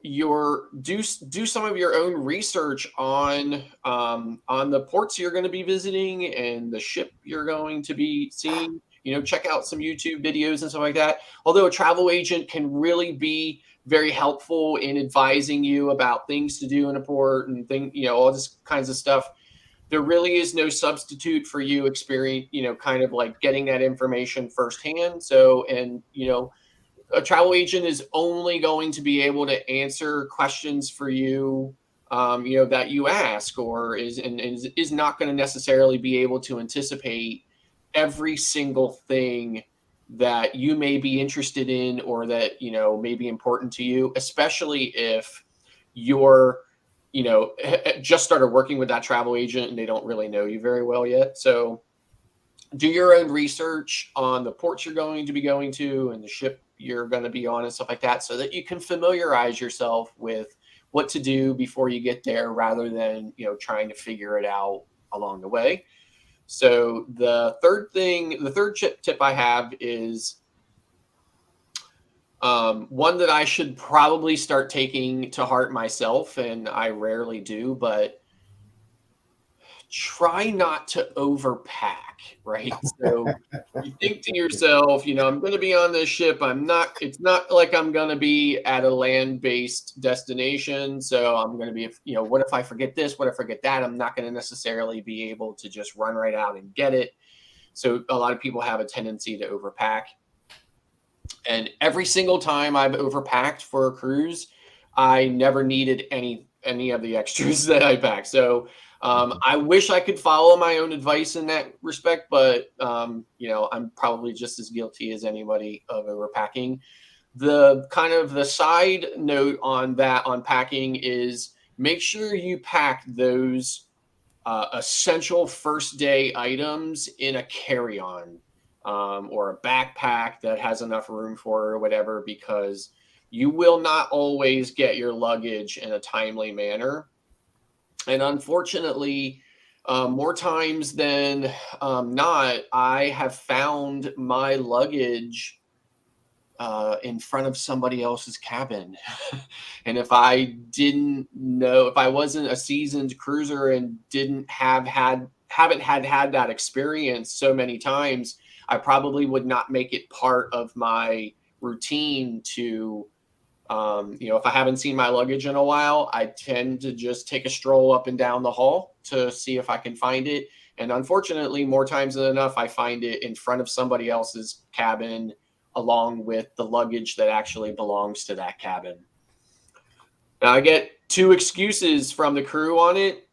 some of your own research on the ports you're going to be visiting and the ship you're going to be seeing. Check out some YouTube videos and stuff like that. Although a travel agent can really be very helpful in advising you about things to do in a port and all this kinds of stuff, there really is no substitute for you experience, kind of like getting that information firsthand. So, and a travel agent is only going to be able to answer questions for you, that you ask, or is not going to necessarily be able to anticipate every single thing that you may be interested in or that may be important to you, especially if you're just started working with that travel agent and they don't really know you very well yet. So do your own research on the ports you're going to be going to and the ship you're going to be on and stuff like that, so that you can familiarize yourself with what to do before you get there, rather than trying to figure it out along the way. So the third tip I have is one that I should probably start taking to heart myself, and I rarely do, but try not to overpack, right? So you think to yourself, I'm going to be on this ship. It's not like I'm going to be at a land-based destination. So I'm going to be, what if I forget this? What if I forget that? I'm not going to necessarily be able to just run right out and get it. So a lot of people have a tendency to overpack. And every single time I've overpacked for a cruise, I never needed any of the extras that I pack. So I wish I could follow my own advice in that respect, but you know, I'm probably just as guilty as anybody of overpacking. The kind of the side note on that on packing is make sure you pack those essential first day items in a carry-on or a backpack that has enough room for it or whatever, because you will not always get your luggage in a timely manner. And unfortunately, more times than not, I have found my luggage in front of somebody else's cabin. And if I didn't know, if I wasn't a seasoned cruiser and haven't had that experience so many times, I probably would not make it part of my routine to you know, if I haven't seen my luggage in a while, I tend to just take a stroll up and down the hall to see if I can find it. And unfortunately, more times than enough, I find it in front of somebody else's cabin along with the luggage that actually belongs to that cabin. Now, I get two excuses from the crew on it.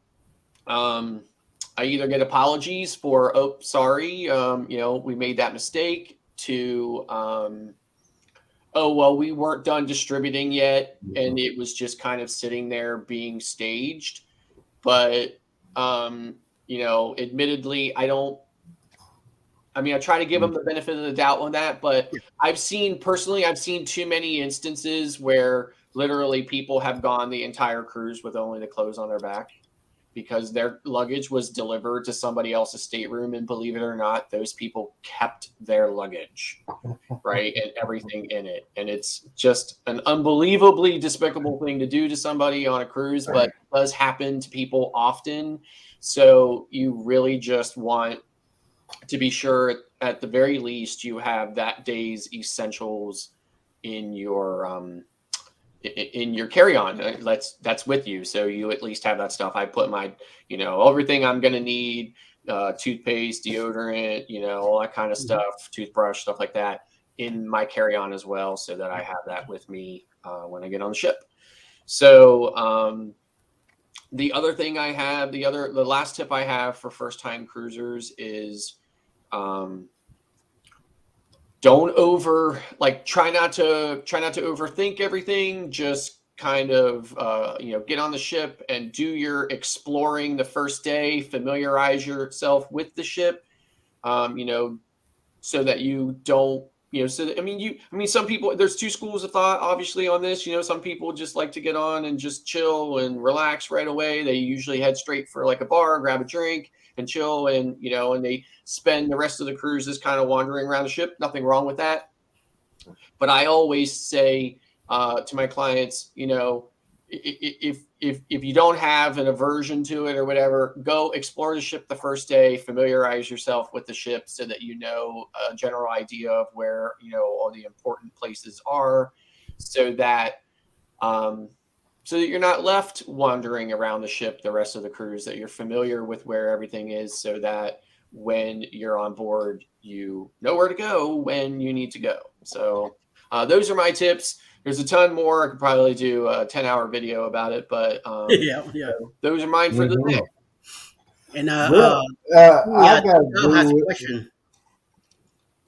I either get apologies for, oh, sorry, you know, we made that mistake, to, oh, well, we weren't done distributing yet, and it was just kind of sitting there being staged. But, you know, admittedly, I try to give them the benefit of the doubt on that, but I've seen too many instances where literally people have gone the entire cruise with only the clothes on their back because their luggage was delivered to somebody else's stateroom. And believe it or not, those people kept their luggage, right? And everything in it. And it's just an unbelievably despicable thing to do to somebody on a cruise, but it does happen to people often. So you really just want to be sure at the very least you have that day's essentials in your carry-on. That's with you, so you at least have that stuff. I put my, you know, everything I'm gonna need, toothpaste, deodorant, you know, all that kind of stuff, toothbrush, stuff like that, in my carry-on as well, so that I have that with me when I get on the ship. So the other thing I have, the last tip I have for first-time cruisers is don't try not to overthink everything. Just kind of you know, get on the ship and do your exploring the first day, familiarize yourself with the ship, you know, so that you don't, you know, so that, some people, there's two schools of thought obviously on this. You know, some people just like to get on and just chill and relax right away. They usually head straight for like a bar, grab a drink and chill, and, you know, and they spend the rest of the cruises kind of wandering around the ship. Nothing wrong with that. But I always say to my clients, you know, if you don't have an aversion to it or whatever, go explore the ship the first day, familiarize yourself with the ship so that you know a general idea of where, you know, all the important places are, so that you're not left wandering around the ship the rest of the cruise, that you're familiar with where everything is, so that when you're on board, you know where to go when you need to go. So those are my tips. There's a ton more. I could probably do a 10-hour video about it, but yeah. so those are mine for the day. And I got T-Dub has a question.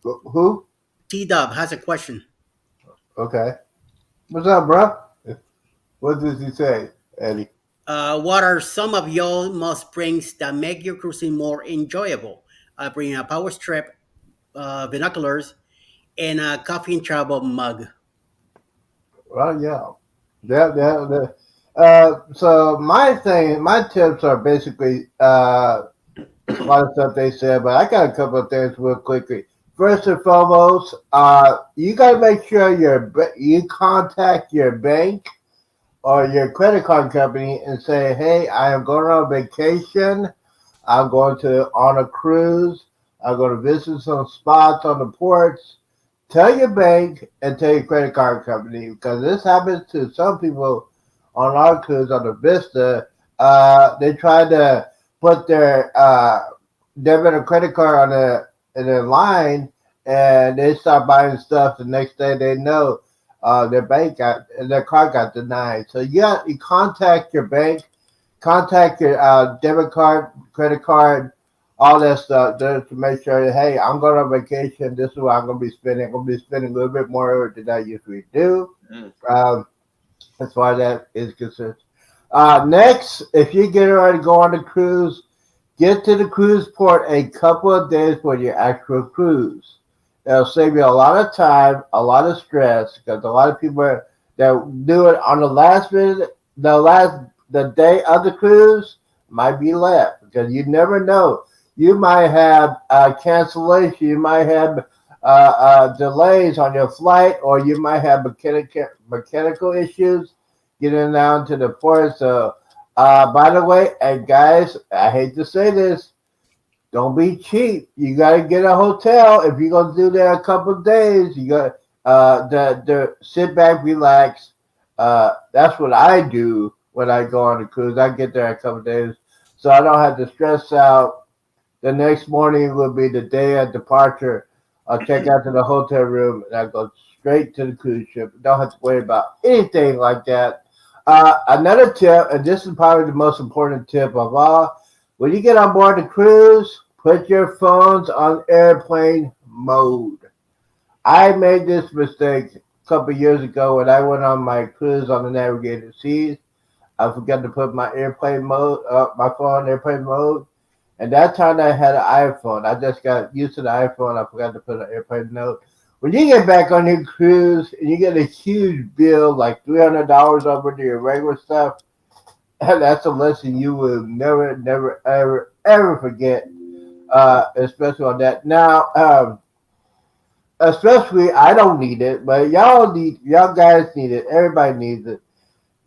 Who? T-Dub has a question. Okay. What's up, bro? What does he say, Eddie? What are some of your must brings that make your cruising more enjoyable? I bring a power strip, binoculars, and a coffee and travel mug. Well, yeah. So my tips are basically a lot of stuff they said, but I got a couple of things real quickly. First and foremost, you got to make sure you contact your bank or your credit card company and say, hey, I am going on vacation. I'm going on a cruise. I'm going to visit some spots on the ports. Tell your bank and tell your credit card company, because this happens to some people on our cruise on the Vista. They try to put their debit or credit card in their line, and they start buying stuff. The next day they know, their card got denied. So you contact your bank, contact your debit card, credit card, all that stuff just to make sure that, hey, I'm going on vacation. This is what I'm going to be spending. I'm going to be spending a little bit more than I usually do. Mm. As far as that is concerned. Next, if you get ready to go on the cruise, get to the cruise port a couple of days for your actual cruise. That'll save you a lot of time, a lot of stress, because a lot of people that do it on the last minute, the day of the cruise might be left because you never know. You might have cancellation, you might have delays on your flight, or you might have mechanical issues getting down to the port. So, by the way, and guys, I hate to say this, don't be cheap. You got to get a hotel if you're gonna do that a couple of days. You got the sit back, relax. That's what I do when I go on the cruise. I get there a couple of days, so I don't have to stress out. The next morning will be the day of departure. I'll check out to the hotel room and I go straight to the cruise ship. Don't have to worry about anything like that. Another tip, and this is probably the most important tip of all, when you get on board the cruise, put your phones on airplane mode. I made this mistake a couple of years ago when I went on my cruise on the navigated seas. I forgot to put my my phone on airplane mode. And that time I had an iPhone. I just got used to the iPhone. I forgot to put an airplane mode. When you get back on your cruise and you get a huge bill, like $300 over to your regular stuff, that's a lesson you will never, never, ever, ever forget. Especially on that. Now, especially I don't need it, but y'all guys need it. Everybody needs it.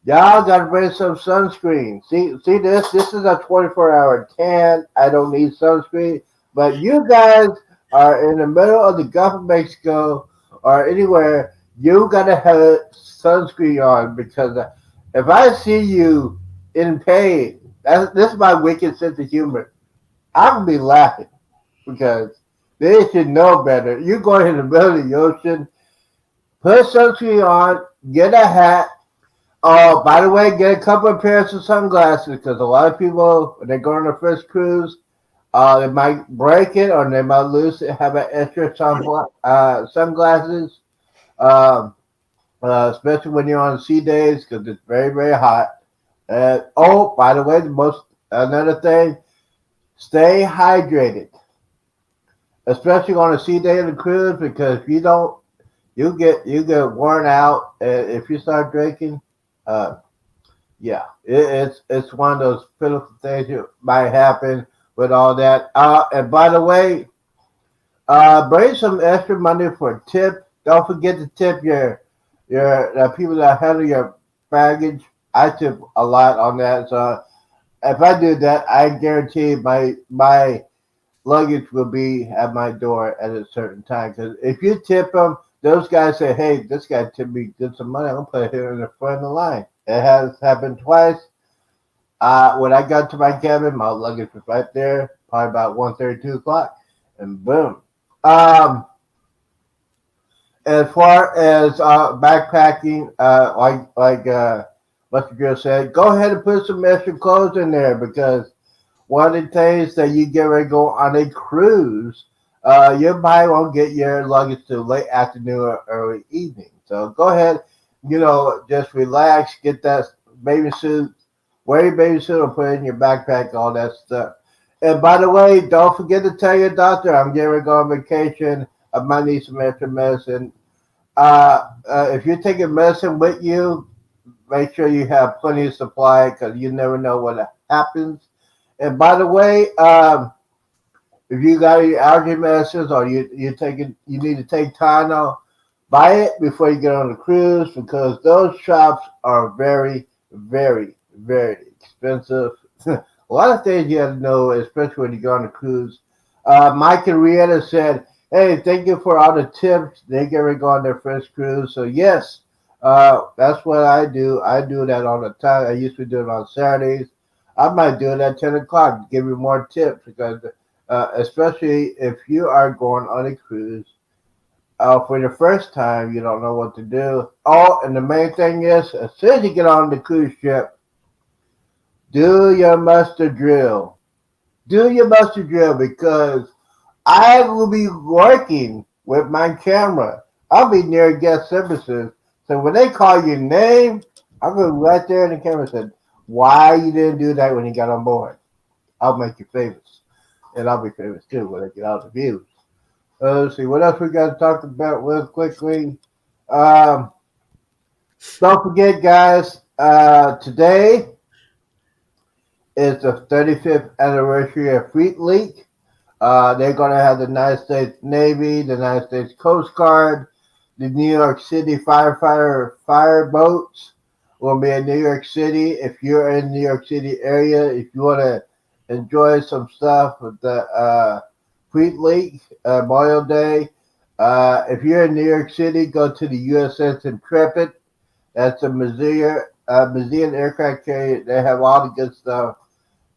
Y'all gotta bring some sunscreen. See this? This is a 24-hour tan. I don't need sunscreen. But you guys are in the middle of the Gulf of Mexico or anywhere. You gotta have sunscreen on because if I see you in pain, this is my wicked sense of humor. I'm gonna be laughing because they should know better. You go in the middle of the ocean, put sunscreen on, get a hat. Oh, by the way, get a couple of pairs of sunglasses because a lot of people, when they go on their first cruise, they might break it or they might lose it, have an extra sunglasses, especially when you're on sea days because it's very, very hot. Oh, by the way, another thing, stay hydrated, especially on a sea day of the cruise because if you don't, you get worn out if you start drinking. Yeah, it's one of those pitiful things that might happen with all that. And by the way, bring some extra money for a tip. Don't forget to tip your people that handle your baggage. I tip a lot on that. So if I do that, I guarantee my luggage will be at my door at a certain time. Because if you tip them, those guys say, "Hey, this guy tipped me good some money. I'm gonna put it here in the front of the line." It has happened twice. When I got to my cabin, my luggage was right there, probably about 1:30, 2 o'clock, and boom. As far as backpacking, what the girl said, go ahead and put some extra clothes in there because one of the things that you get ready to go on a cruise, you probably won't get your luggage till late afternoon or early evening. So go ahead, just relax, get that baby suit, wear your baby suit or put it in your backpack, all that stuff. And by the way, don't forget to tell your doctor I'm getting ready to go on vacation. I might need some extra medicine. If you're taking medicine with you, make sure you have plenty of supply because you never know what happens. And by the way, if you got any allergy medicines or you need to take Tylenol, buy it before you get on the cruise because those shops are very, very, very expensive. A lot of things you have to know, especially when you go on a cruise. Mike and Rihanna said, "Hey, thank you for all the tips. They get ready to go on their first cruise." So yes, that's what I do. I do that all the time. I used to do it on Saturdays. I might do it at 10 o'clock to give you more tips because especially if you are going on a cruise, for the first time, you don't know what to do. Oh, and the main thing is, as soon as you get on the cruise ship, do your muster drill. Do your muster drill because I will be working with my camera. I'll be near guest services. So when they call your name, I'm going to be right there in the camera and say, why you didn't do that when you got on board. I'll make you famous. And I'll be famous too when I get out the views. Let's see, what else we got to talk about real quickly? Um, don't forget, guys, today is the 35th anniversary of Fleet League. They're going to have the United States Navy, the United States Coast Guard, the New York City firefighter fire boats will be in New York City. If you're in New York City area, if you want to enjoy some stuff with the Fleet League Memorial Day, if you're in New York City, go to the USS Intrepid. That's a museum aircraft carrier. They have all the good stuff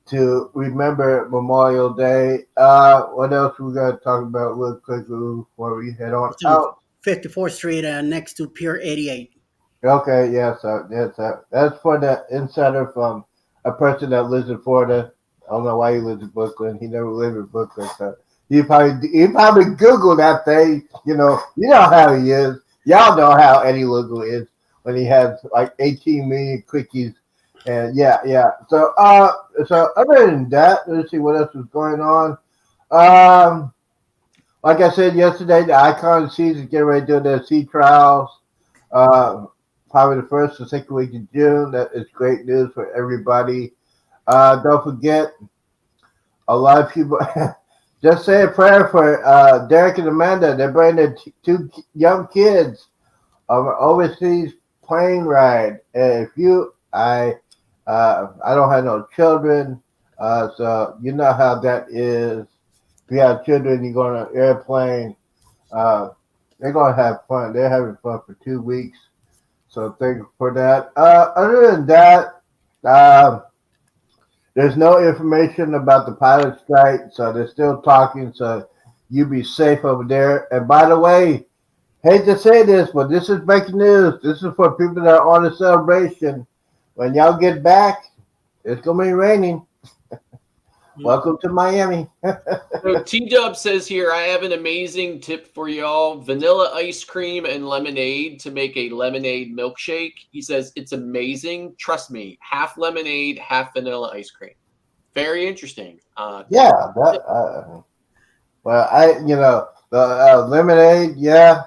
to remember Memorial Day. What else we got to talk about real quick before we head on It's on out? 54th Street next to Pier 88. Okay, yes, that's for the insider from a person that lives in Florida. I don't know why he lives in Brooklyn. He never lived in Brooklyn, so he probably Googled that thing. You know how he is. Y'all know how Eddie Lugo is when he has like 18 million quickies. And yeah. So other than that, let's see what else is going on. Um, like I said yesterday, the Icon Seas is getting ready to do their sea trials. Uh, Probably the first or second week of June. That is great news for everybody. Don't forget, a lot of people just say a prayer for Derek and Amanda. They're bringing their two young kids on an overseas plane ride. And I don't have no children, so you know how that is. If you have children, you go on an airplane. Uh, they're gonna have fun. They're having fun for 2 weeks. So thank you for that. Other than that, there's no information about the pilot strike, so they're still talking. So you be safe over there. And by the way, hate to say this, but this is breaking news. This is for people that are on the celebration. When y'all get back, it's gonna be raining. Welcome to Miami. So T Dub says here, I have an amazing tip for y'all: vanilla ice cream and lemonade to make a lemonade milkshake. He says it's amazing. Trust me, half lemonade, half vanilla ice cream. Very interesting. Yeah, well, the lemonade, yeah,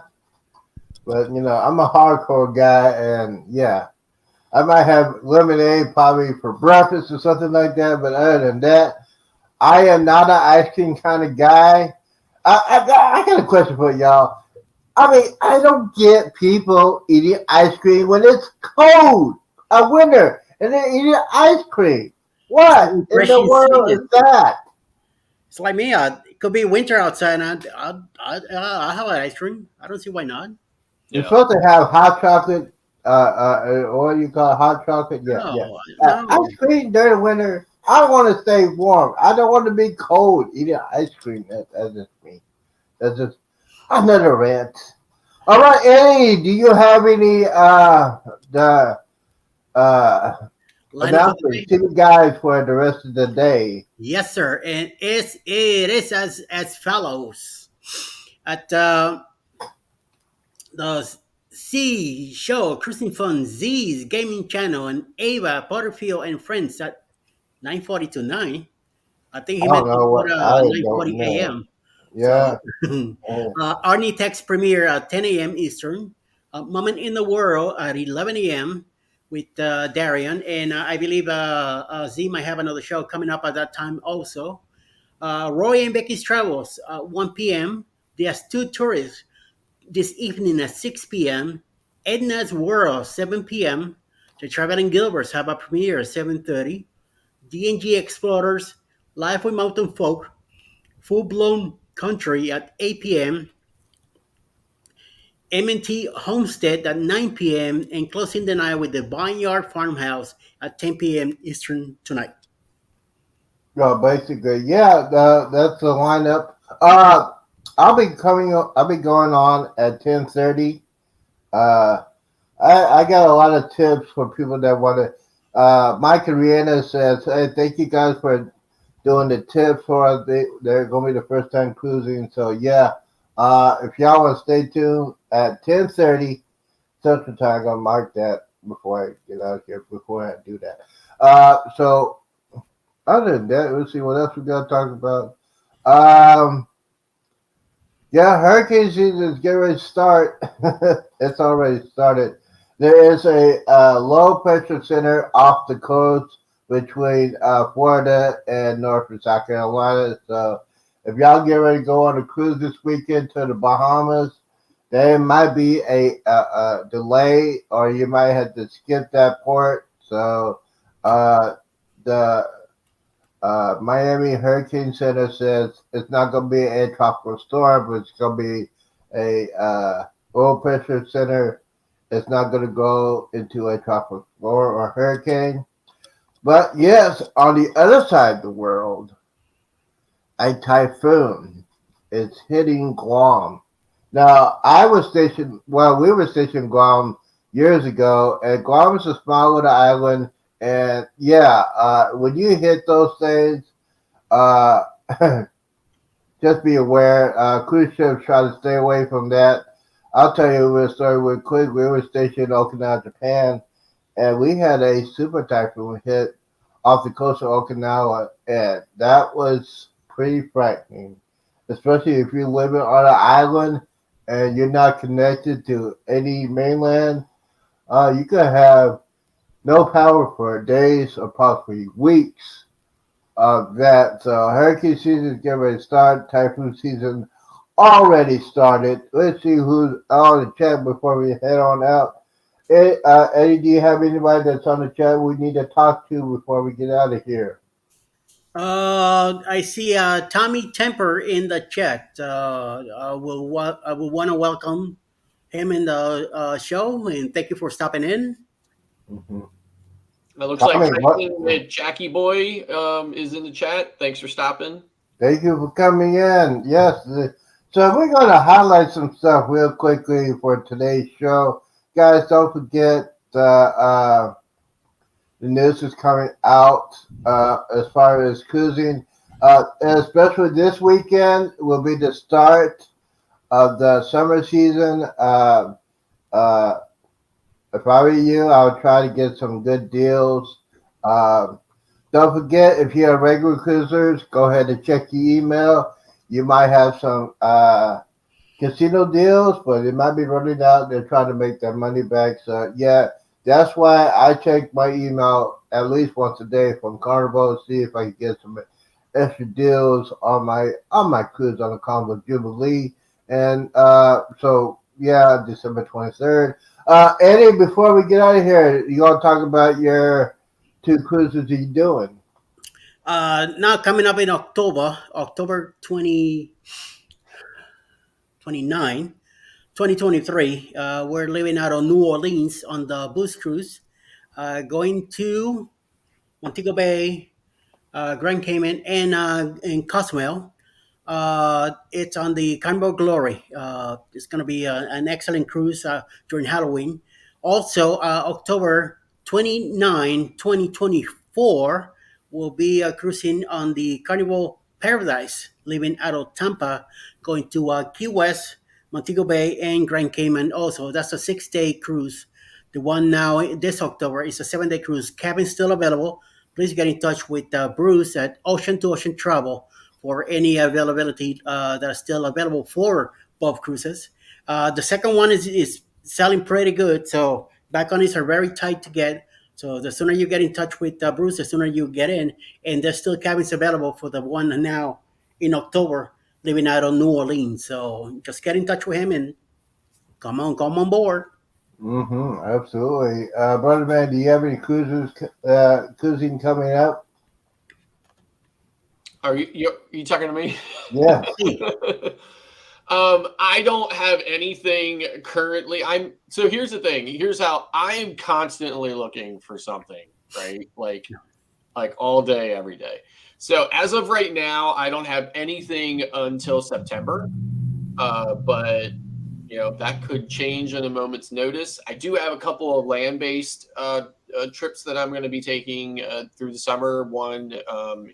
but I'm a hardcore guy, and yeah, I might have lemonade probably for breakfast or something like that. But other than that, I am not an ice cream kind of guy. I got a question for y'all. I mean, I don't get people eating ice cream when it's cold, a winter, and they're eating ice cream. What in the Refreshing world is season. that? It's like me. It could be winter outside, and I'll have an ice cream. I don't see why not. You're Yeah. supposed to have hot chocolate, what do you call it, hot chocolate? Yeah. No, no. Ice cream during the winter. I want to stay warm. I don't want to be cold eating ice cream. That's just me. That's just another rant. All right, Eddie, do you have any the Line up of the announcements day. to the guys for the rest of the day? Yes, sir. And it is as follows. At the C show, Cruising Fun Z's gaming channel, and Ava Butterfield and friends at 9:40 to 9. I think he I meant don't to know put what I don't 9:40 know. a.m. So Yeah. uh, Arnie Text premiere at 10 a.m. Eastern. Moment in the World at 11 a.m. with Darian. And I believe Z might have another show coming up at that time also. Roy and Becky's Travels, 1 p.m. The Astute Tourist this evening at 6 p.m. Edna's World, 7 p.m. The Traveling Gilberts have a premiere at 7:30. D&G Explorers, Live with Mountain Folk, Full Blown Country at 8 p.m. M&T Homestead at 9 p.m. and closing the night with the Vineyard Farmhouse at 10 p.m. Eastern tonight. basically, yeah, that's the lineup. I'll be coming. I'll be going on at 10:30. Uh, I got a lot of tips for people that want to. Mike Rihanna says, "Hey, thank you guys for doing the tips for us. They're going to be the first time cruising. So yeah, if y'all want to stay tuned at 10:30 Central Time, I'm gonna mark that before I get out of here. Before I do that. So other than that, let's see what else we got to talk about. Um, yeah, hurricane season is getting ready to start. It's already started. There is a low pressure center off the coast between Florida and North and South Carolina. So if y'all get ready to go on a cruise this weekend to the Bahamas, there might be a delay, or you might have to skip that port. So uh, the Miami Hurricane Center says it's not going to be a tropical storm, but it's going to be a low pressure center. It's not going to go into a tropical storm or hurricane. But yes, on the other side of the world, a typhoon is hitting Guam. Now, I was stationed, well, we were stationed in Guam years ago, and Guam is a small little island. And yeah, when you hit those things, uh, just be aware. Cruise ships try to stay away from that. I'll tell you a story real quick. We were stationed in Okinawa, Japan, and we had a super typhoon hit off the coast of Okinawa, and that was pretty frightening, especially if you're living on an island and you're not connected to any mainland. You could have no power for days or possibly weeks of that. So hurricane season is getting ready to start. Typhoon season already started. Let's see who's on the chat before we head on out. Eddie, do you have anybody that's on the chat we need to talk to before we get out of here? I see Tommy Temper in the chat. I will want to welcome him in the show, and thank you for stopping in. Mm-hmm. It looks like Tommy, Franklin Jackie Boy is in the chat. Thanks for stopping. Thank you for coming in. Yes. So we're going to highlight some stuff real quickly for today's show. Guys, don't forget the news is coming out as far as cruising. Especially this weekend will be the start of the summer season. Uh, if I were you, I would try to get some good deals. Um, don't forget, if you're regular cruisers, go ahead and check your email. You might have some casino deals, but it might be running out. They're trying to make their money back. So, yeah, that's why I check my email at least once a day from Carnival to see if I can get some extra deals on my cruise on the Carnival Jubilee. And so, yeah, December 23rd. Eddie, before we get out of here, you want to talk about your two cruises you're doing? Now coming up in October 29, 2023, we're leaving out of New Orleans on the Boost Cruise, going to Montego Bay, Grand Cayman, and Cozumel. It's on the Carnival Glory. It's going to be an excellent cruise during Halloween. Also, October 29, 2024, will be cruising on the Carnival Paradise, leaving out of Tampa, going to Key West, Montego Bay, and Grand Cayman. Also, that's a 6-day cruise. The one now this October is a 7-day cruise. Cabin still available. Please get in touch with Bruce at Ocean to Ocean Travel for any availability that are still available for both cruises. The second one is selling pretty good, so back on are very tight to get. So the sooner you get in touch with Bruce, the sooner you get in, and there's still cabins available for the one now in October, leaving out of New Orleans. So just get in touch with him and come on board. Mm-hmm, absolutely. Brother Man, do you have any cruising coming up? Are you talking to me? Yeah. I don't have anything currently. So here's the thing. Here's how I am constantly looking for something, right? Like all day, every day. So as of right now, I don't have anything until September. But that could change in a moment's notice. I do have a couple of land-based trips that I'm going to be taking through the summer. One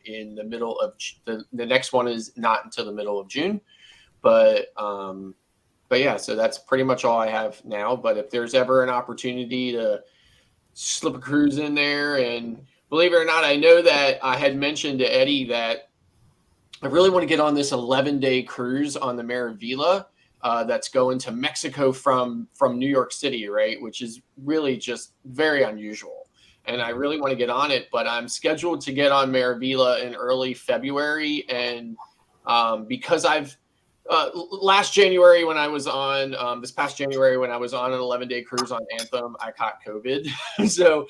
in the middle of the next one is not until the middle of June, but yeah. So that's pretty much all I have now. But if there's ever an opportunity to slip a cruise in there, and believe it or not, I know that I had mentioned to Eddie that I really want to get on this 11-day cruise on the Maravilla. That's going to Mexico from New York City, right? Which is really just very unusual. And I really want to get on it, but I'm scheduled to get on Maravilla in early February. And because I've last January when I was on this past January when I was on an 11-day cruise on Anthem, I caught COVID. so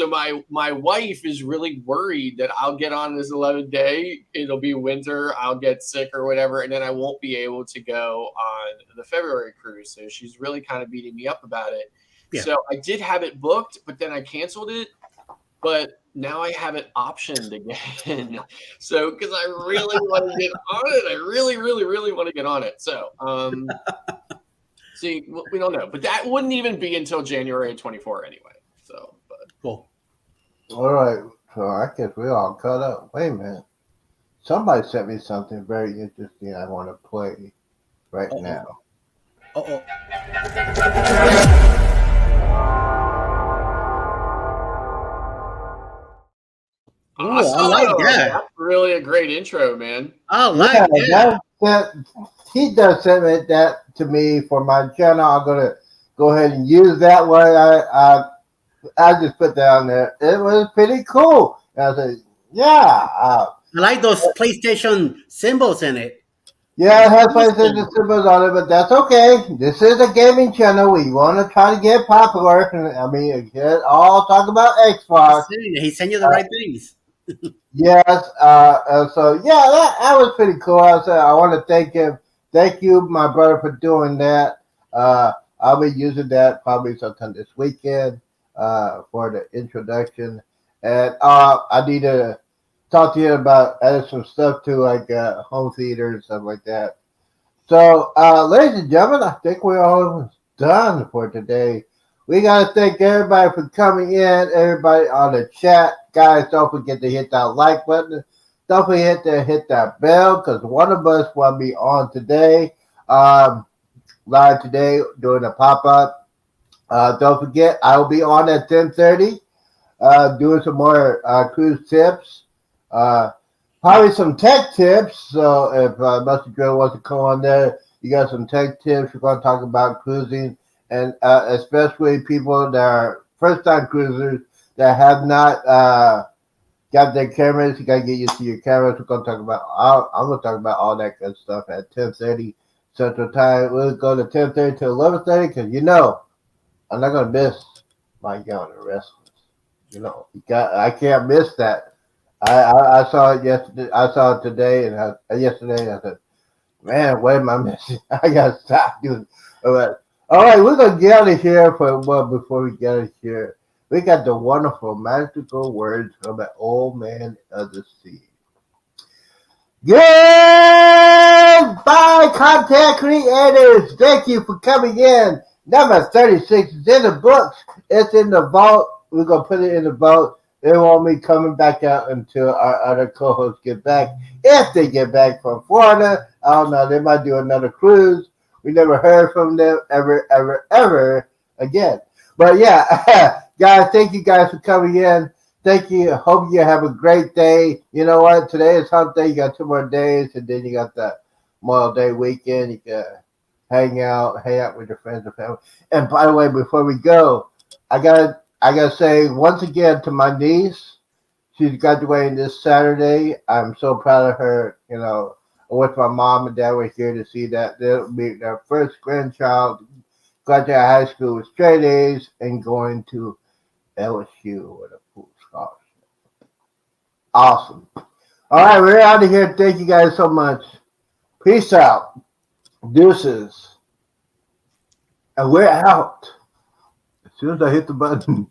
my wife is really worried that I'll get on this 11-day, it'll be winter, I'll get sick or whatever, and then I won't be able to go on the February cruise. So she's really kind of beating me up about it. Yeah. So I did have it booked, but then I canceled it. But now I have it optioned again. So, because I really want to get on it. I really, really, really want to get on it. So, see, we don't know. But that wouldn't even be until January of 24 anyway. So, but. Cool. All right. So I guess we all caught up. Wait a minute. Somebody sent me something very interesting I want to play right now. Awesome. I like that. That's really a great intro, man. I like that. He does send that to me for my channel. I'm gonna go ahead and use that one. I just put that on there. It was pretty cool. And I said, yeah. I like those PlayStation symbols in it. Yeah, it has PlayStation symbols on it, but that's okay. This is a gaming channel. We want to try to get popular. I mean, all talk about Xbox. He sent you the right things. Yes. So yeah, that was pretty cool. I want to thank him. Thank you, my brother, for doing that. I'll be using that probably sometime this weekend for the introduction. And I need to talk to you about adding some stuff to like home theater and stuff like that. So, ladies and gentlemen, I think we're all done for today. We got to thank everybody for coming in, everybody on the chat. Guys, don't forget to hit that like button. Don't forget to hit that bell because one of us will be on today, live today doing a pop-up. Don't forget, I will be on at 10:30 doing some more cruise tips. Probably some tech tips. So if Mr. Joe wants to come on there, you got some tech tips. We're going to talk about cruising, and especially people that are first-time cruisers that have not got their cameras. You got to get used to your cameras. We're going to talk about. I'm going to talk about all that good stuff at 10:30 Central Time. We'll go to 10:30 to 11:30 because I'm not going to miss my Young and Restless. I can't miss that. I saw it yesterday. I saw it today and yesterday. I said, "Man, what am I missing? I gotta stop doing." All right, we're gonna get out of here. Before we get out of here, we got the wonderful, magical words from an old man of the sea. Goodbye, content creators. Thank you for coming in. Number 36 is in the books. It's in the vault. We're gonna put it in the vault. They won't be coming back out until our other co-hosts get back. If they get back from Florida, I don't know. They might do another cruise. We never heard from them ever again. But yeah, guys, thank you guys for coming in. Thank you. Hope you have a great day. You know what? Today is hump day. You got 2 more days, and then you got that Memorial Day weekend. You can hang out with your friends and family. And by the way, before we go, I gotta say once again to my niece, she's graduating this Saturday. I'm so proud of her. With my mom and dad were here to see that. They'll be their first grandchild graduating high school with straight A's and going to LSU with a full scholarship. Awesome. All right, we're out of here. Thank you guys so much. Peace out. Deuces. And we're out. As soon as I hit the button.